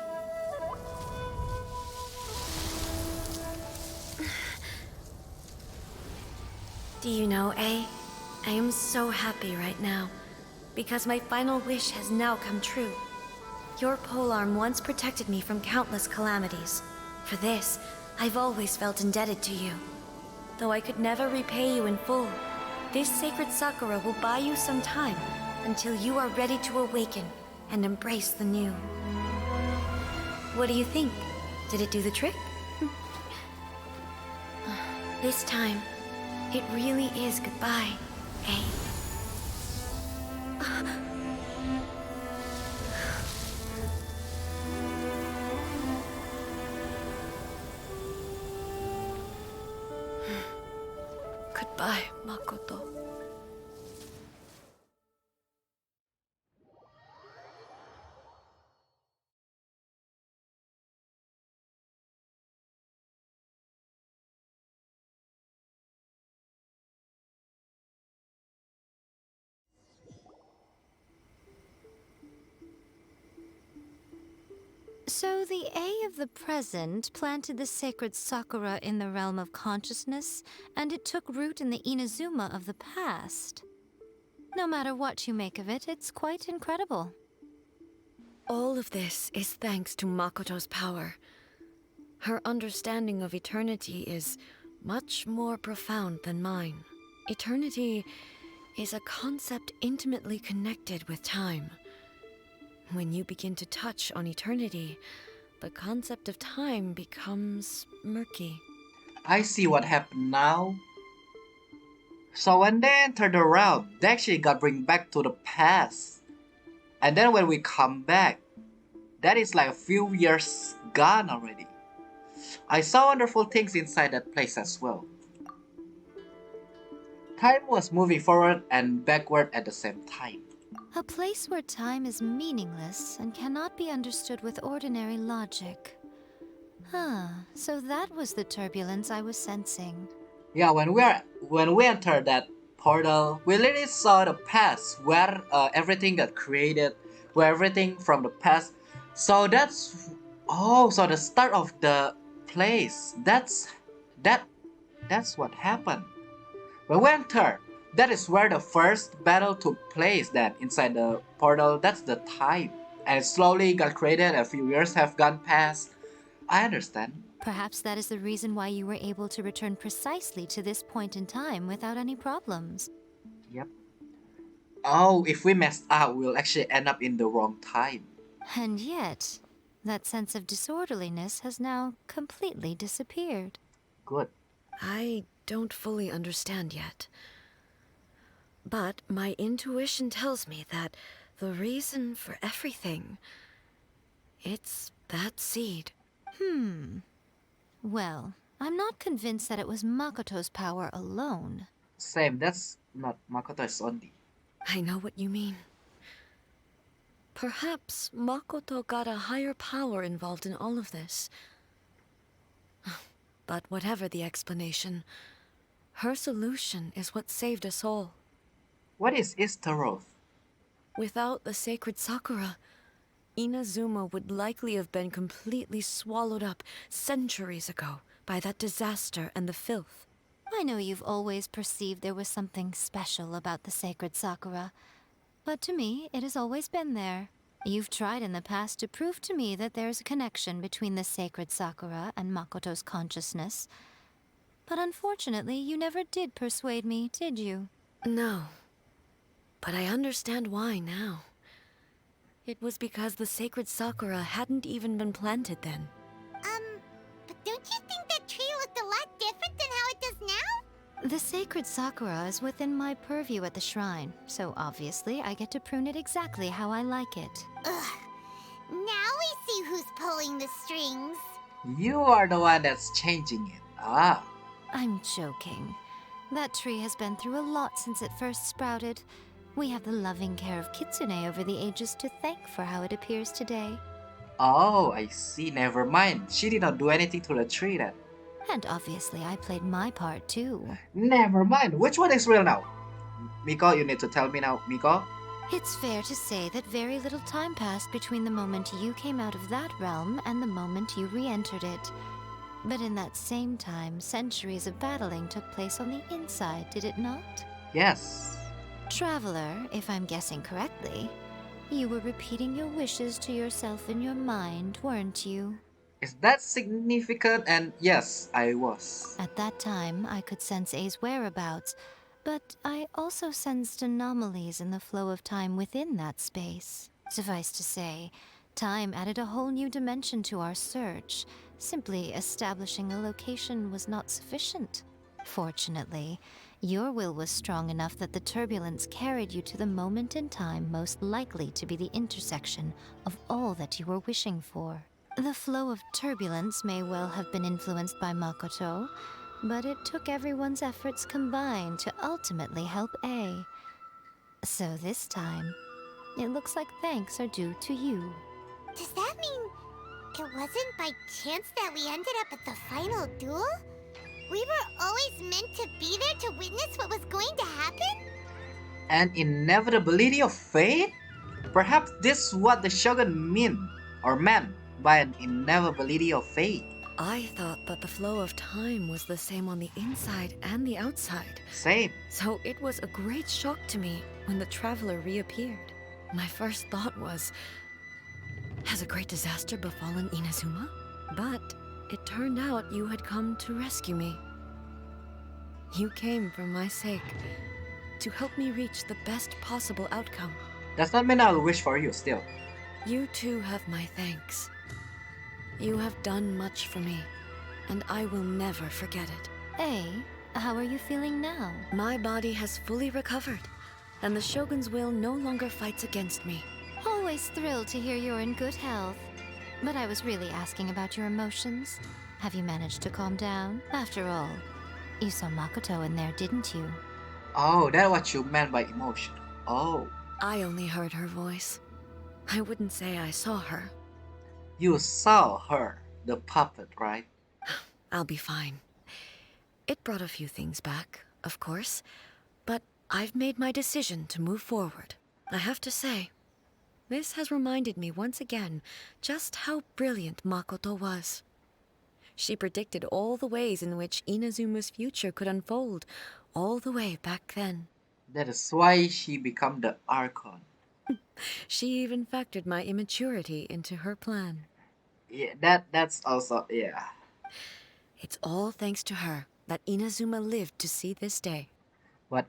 Do you know, I am so happy right now, because my final wish has now come true. Your polearm once protected me from countless calamities. For this, I've always felt indebted to you. Though I could never repay you in full, this sacred Sakura will buy you some time until you are ready to awaken and embrace the new. What do you think? Did it do the trick? This time, it really is goodbye, eh? Goodbye, Makoto. So the A of the present planted the sacred Sakura in the realm of consciousness, and it took root in the Inazuma of the past. No matter what you make of it, it's quite incredible. All of this is thanks to Makoto's power. Her understanding of eternity is much more profound than mine. Eternity is a concept intimately connected with time. When you begin to touch on eternity, the concept of time becomes murky. I see what happened now. So when they entered the realm, they actually got bring back to the past. And then when we come back, that is like a few years gone already. I saw wonderful things inside that place as well. Time was moving forward and backward at the same time. A place where time is meaningless and cannot be understood with ordinary logic. So that was the turbulence I was sensing. Yeah, when we entered that portal, we literally saw the past where everything got created, where everything from the past. So that's so the start of the place. That's what happened. When we entered, that is where the first battle took place. Then inside the portal, that's the time, and it slowly got created. A few years have gone past. I understand. Perhaps that is the reason why you were able to return precisely to this point in time without any problems. Yep. Oh, if we messed up, we'll actually end up in the wrong time. And yet, that sense of disorderliness has now completely disappeared. Good. I don't fully understand yet. But my intuition tells me that the reason for everything, it's that seed. Well, I'm not convinced that it was Makoto's power alone. Same, that's not Makoto's only. I know what you mean. Perhaps Makoto got a higher power involved in all of this. But whatever the explanation, Her solution is what saved us all. What is Istaroth? Without the sacred Sakura, Inazuma would likely have been completely swallowed up centuries ago by that disaster and the filth. I know you've always perceived there was something special about the sacred Sakura, but to me, it has always been there. You've tried in the past to prove to me that there's a connection between the sacred Sakura and Makoto's consciousness, but unfortunately, you never did persuade me, did you? No. But I understand why now. It was because the sacred Sakura hadn't even been planted then. But don't you think that tree looked a lot different than how it does now? The sacred Sakura is within my purview at the shrine, so obviously I get to prune it exactly how I like it. Ugh. Now we see who's pulling the strings. You are the one that's changing it. Ah. I'm joking. That tree has been through a lot since it first sprouted. We have the loving care of Kitsune over the ages to thank for how it appears today. Oh, I see. Never mind. She did not do anything to the tree then. And obviously I played my part too. Never mind. Which one is real now? Miko, you need to tell me now. Miko? It's fair to say that very little time passed between the moment you came out of that realm and the moment you re-entered it. But in that same time, centuries of battling took place on the inside, did it not? Yes. Traveler, if I'm guessing correctly, you were repeating your wishes to yourself in your mind, weren't you? Is that significant? And yes, I was. At that time, I could sense A's whereabouts, but I also sensed anomalies in the flow of time within that space. Suffice to say, time added a whole new dimension to our search. Simply establishing a location was not sufficient. Fortunately, your will was strong enough that the turbulence carried you to the moment in time most likely to be the intersection of all that you were wishing for. The flow of turbulence may well have been influenced by Makoto, but it took everyone's efforts combined to ultimately help A. So this time, it looks like thanks are due to you. Does that mean it wasn't by chance that we ended up at the final duel? We were always meant to be there to witness what was going to happen? An inevitability of fate? Perhaps this is what the Shogun meant by an inevitability of fate. I thought that the flow of time was the same on the inside and the outside. Same. So it was a great shock to me when the traveler reappeared. My first thought was, has a great disaster befallen Inazuma? But it turned out you had come to rescue me. You came for my sake, to help me reach the best possible outcome. Does not mean I'll wish for you still. You too have my thanks. You have done much for me, and I will never forget it. A, how are you feeling now? My body has fully recovered, and the Shogun's will no longer fights against me. Always thrilled to hear you're in good health. But I was really asking about your emotions. Have you managed to calm down? After all, you saw Makoto in there, didn't you? Oh, that's what you meant by emotion. Oh. I only heard her voice. I wouldn't say I saw her. You saw her, the puppet, right? I'll be fine. It brought a few things back, of course, but I've made my decision to move forward. I have to say, this has reminded me once again just how brilliant Makoto was. She predicted all the ways in which Inazuma's future could unfold, all the way back then. That is why she became the Archon. She even factored my immaturity into her plan. Yeah, that's also, yeah. It's all thanks to her that Inazuma lived to see this day. But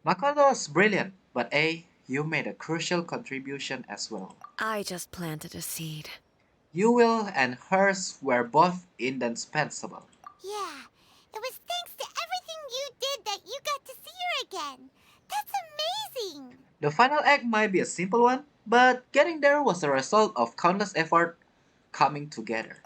Makoto was brilliant, but you made a crucial contribution as well. I just planted a seed. Your will and hers were both indispensable. Yeah, it was thanks to everything you did that you got to see her again. That's amazing! The final act might be a simple one, but getting there was a result of countless effort coming together.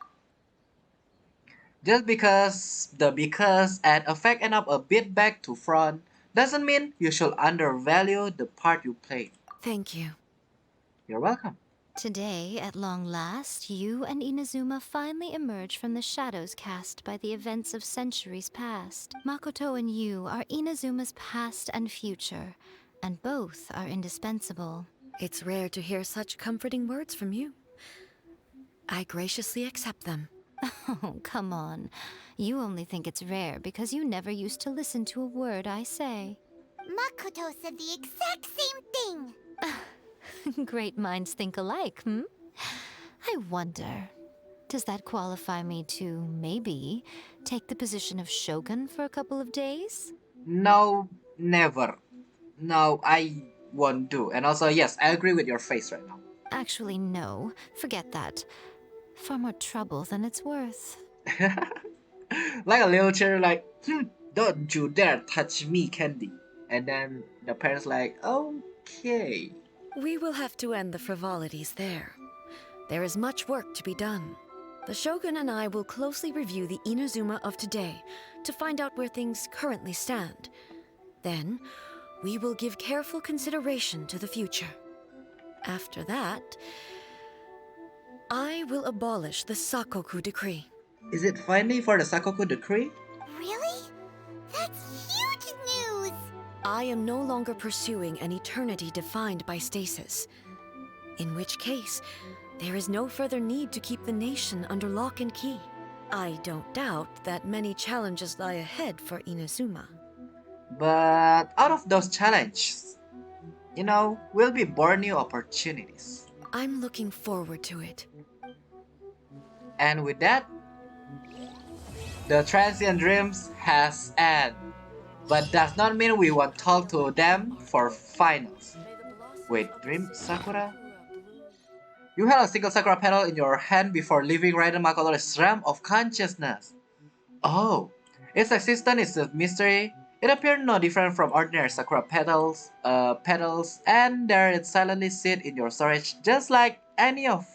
Just because the because and effect end up a bit back to front doesn't mean you should undervalue the part you played. Thank you. You're welcome. Today, at long last, you and Inazuma finally emerge from the shadows cast by the events of centuries past. Makoto and you are Inazuma's past and future, and both are indispensable. It's rare to hear such comforting words from you. I graciously accept them. Oh, come on. You only think it's rare because you never used to listen to a word I say. Makoto said the exact same thing! Great minds think alike, hmm? I wonder, does that qualify me to, maybe, take the position of Shogun for a couple of days? No, never. No, I won't do. And also, yes, I agree with your face right now. Actually, no. Forget that. Far more trouble than it's worth. Like a little child, like, don't you dare touch me, Candy. And then the parents like, okay. We will have to end the frivolities there. There is much work to be done. The Shogun and I will closely review the Inazuma of today to find out where things currently stand. Then, we will give careful consideration to the future. After that, I will abolish the Sakoku Decree. Is it finally for the Sakoku Decree? Really? That's huge news! I am no longer pursuing an eternity defined by stasis. In which case, there is no further need to keep the nation under lock and key. I don't doubt that many challenges lie ahead for Inazuma. But out of those challenges, will be born new opportunities. I'm looking forward to it. And with that, the Transient Dreams has ended. But does not mean we won't talk to them for finals. Wait, Dream Sakura? You held a single Sakura petal in your hand before leaving Raiden Makoto's realm of consciousness. Oh, its existence is a mystery. It appeared no different from ordinary Sakura petals, and there it silently sits in your storage just like any of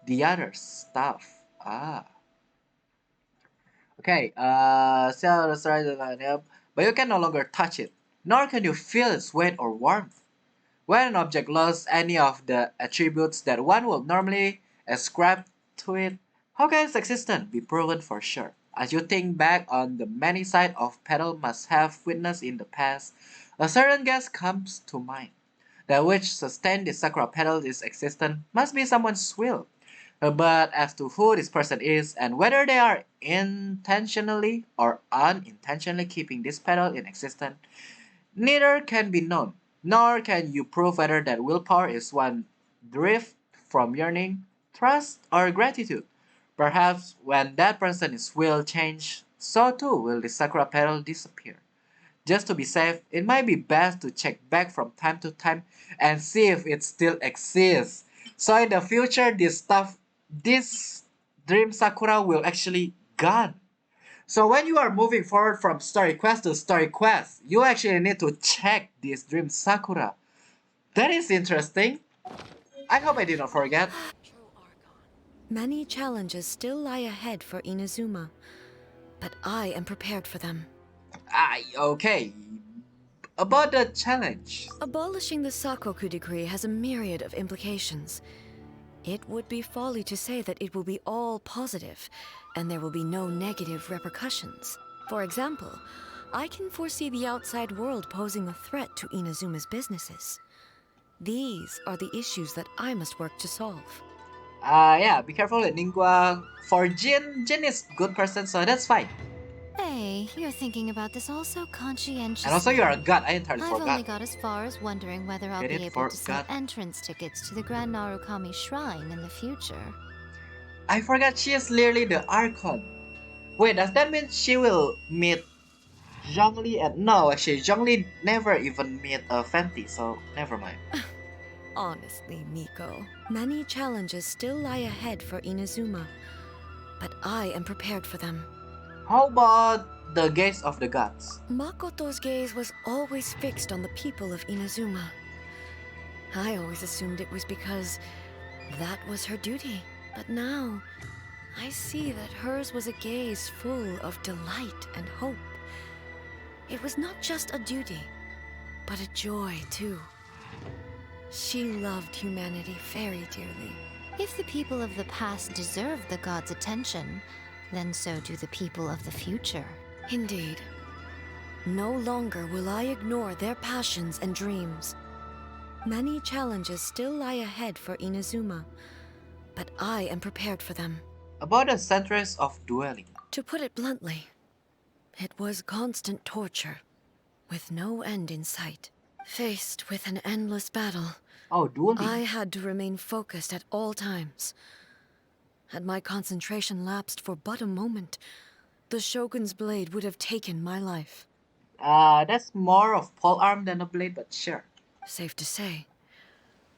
the other stuff. Okay, so the storage, but you can no longer touch it, nor can you feel its weight or warmth. When an object loses any of the attributes that one would normally ascribe to it, how can its existence be proven for sure? As you think back on the many sights of petal must have witnessed in the past, a certain guess comes to mind. That which sustained the Sakura petal its existence must be someone's will. But as to who this person is and whether they are intentionally or unintentionally keeping this petal in existence, neither can be known, nor can you prove whether that willpower is one drift from yearning, trust, or gratitude. Perhaps when that person's will change, so too will the Sakura petal disappear. Just to be safe, it might be best to check back from time to time and see if it still exists. So in the future, this Dream Sakura will actually gone. So when you are moving forward from story quest to story quest, you actually need to check this Dream Sakura. That is interesting. I hope I did not forget. Many challenges still lie ahead for Inazuma, but I am prepared for them. Okay. About the challenge. Abolishing the Sakoku Decree has a myriad of implications. It would be folly to say that it will be all positive, and there will be no negative repercussions. For example, I can foresee the outside world posing a threat to Inazuma's businesses. These are the issues that I must work to solve. Yeah, be careful with Ningguang. For Jin is good person, so that's fine. Hey, you're thinking about this all so conscientiously. And also you're a god, I entirely I've forgot. only got as far as wondering whether I'll Get be it, able to sell forgot. entrance tickets to the Grand Narukami Shrine in the future. I forgot she is literally the Archon. Wait, does that mean she will meet Zhongli? No, actually, Zhongli never even meet Fenty, so never mind. Honestly, Miko, many challenges still lie ahead for Inazuma, but I am prepared for them. How about the gaze of the gods? Makoto's gaze was always fixed on the people of Inazuma. I always assumed it was because that was her duty. But now, I see that hers was a gaze full of delight and hope. It was not just a duty, but a joy too. She loved humanity very dearly. If the people of the past deserve the gods' attention, then so do the people of the future. Indeed. No longer will I ignore their passions and dreams. Many challenges still lie ahead for Inazuma, but I am prepared for them. About the centuries of dueling. To put it bluntly, it was constant torture, with no end in sight. Faced with an endless battle, Oh, dueling. I had to remain focused at all times. Had my concentration lapsed for but a moment, the Shogun's blade would have taken my life. That's more of pole arm than a blade, but sure. Safe to say,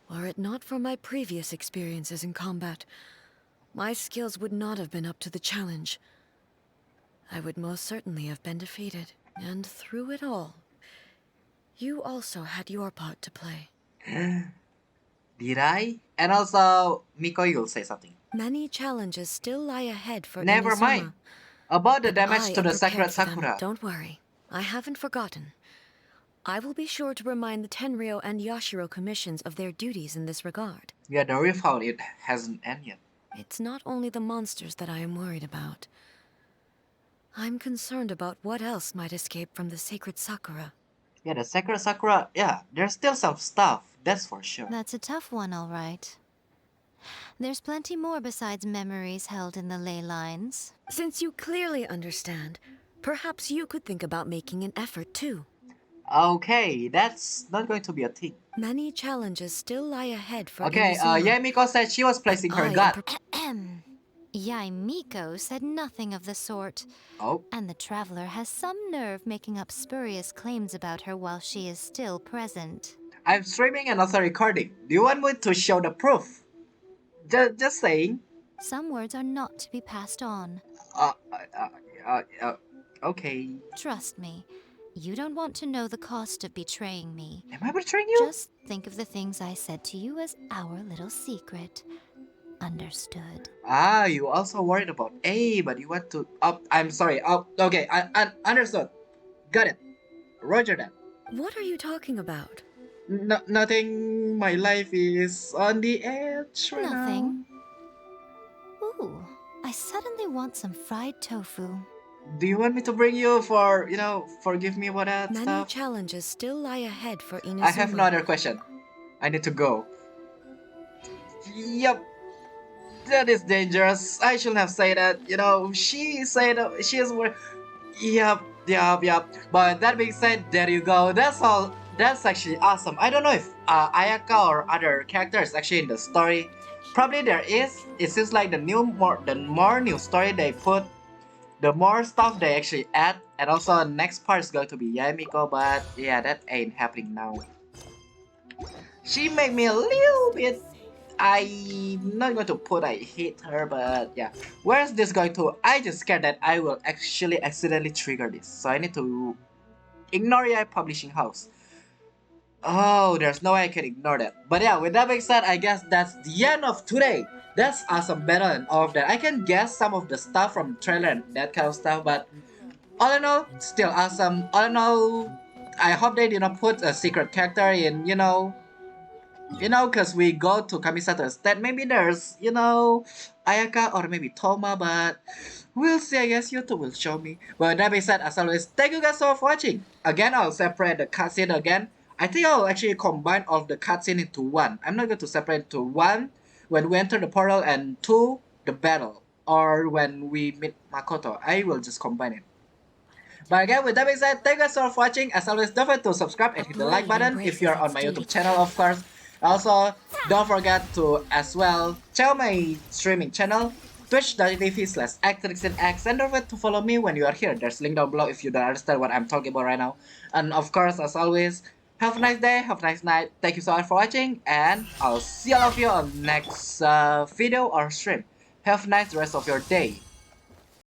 were it not for my previous experiences in combat, my skills would not have been up to the challenge. I would most certainly have been defeated. And through it all, you also had your part to play. Did I? And also, Miko, you'll say something. Many challenges still lie ahead for Never Inazuma, mind. About the but damage I to am the sacred prepared for them. Sakura. Don't worry, I haven't forgotten. I will be sure to remind the Tenryo and Yashiro commissions of their duties in this regard. Yeah, the refund, it hasn't ended yet. It's not only the monsters that I am worried about. I'm concerned about what else might escape from the sacred Sakura. Yeah, the sacred Sakura, yeah, there's still some stuff, that's for sure. That's a tough one, all right. There's plenty more besides memories held in the ley lines. Since you clearly understand, perhaps you could think about making an effort too. Okay, that's not going to be a thing. Many challenges still lie ahead for Okay, Inazuma. Miko said she was placing her I am god. Yai Miko said nothing of the sort. Oh, And the traveler has some nerve making up spurious claims about her while she is still present. I'm streaming and also recording. Do you want me to show the proof? Just saying. Some words are not to be passed on. Okay. Trust me, you don't want to know the cost of betraying me. Am I betraying you? Just think of the things I said to you as our little secret. Understood. Ah, you also worried about A, but you want to... Oh, I'm sorry. Oh, okay, I understood. Got it. Roger that. What are you talking about? Nothing. My life is on the edge right Nothing. Ooh, I suddenly want some fried tofu. now. Do you want me to bring you for, forgive me about that Many stuff? challenges still lie ahead for Inazuma. I have no other question. I need to go. Yup. That is dangerous. I shouldn't have said that. She said she is worried. Yup. But that being said, there you go. That's all. That's actually awesome. I don't know if Ayaka or other characters actually in the story. Probably there is. It seems like the more new story they put, the more stuff they actually add. And also next part is going to be Yamiko, but yeah, that ain't happening now. She made me a little bit... I'm not going to put I hate her, but yeah. Where's this going to? I just scared that I will actually accidentally trigger this. So I need to ignore Yai Publishing House. Oh, there's no way I can ignore that. But yeah, with that being said, I guess that's the end of today. That's awesome battle and all of that. I can guess some of the stuff from the trailer and that kind of stuff, but all in all, still awesome. All in all, I hope they did not put a secret character in, because we go to Kamisato instead. Maybe there's, Ayaka or maybe Toma, but we'll see. I guess YouTube will show me. But that being said, as always, thank you guys so much for watching. Again, I'll separate the cutscene again. I think I'll actually combine all of the cutscene into one. I'm not going to separate into one when we enter the portal and two, the battle. Or when we meet Makoto. I will just combine it. But again, with that being said, thank you guys so much for watching. As always, don't forget to subscribe and hit the like button if you're on my YouTube channel, of course. Also, don't forget to as well check out my streaming channel, twitch.tv/ActrixinX, and don't forget to follow me when you are here. There's a link down below if you don't understand what I'm talking about right now. And of course, as always, have a nice day, have a nice night. Thank you so much for watching, and I'll see all of you on next video or stream. Have a nice rest of your day.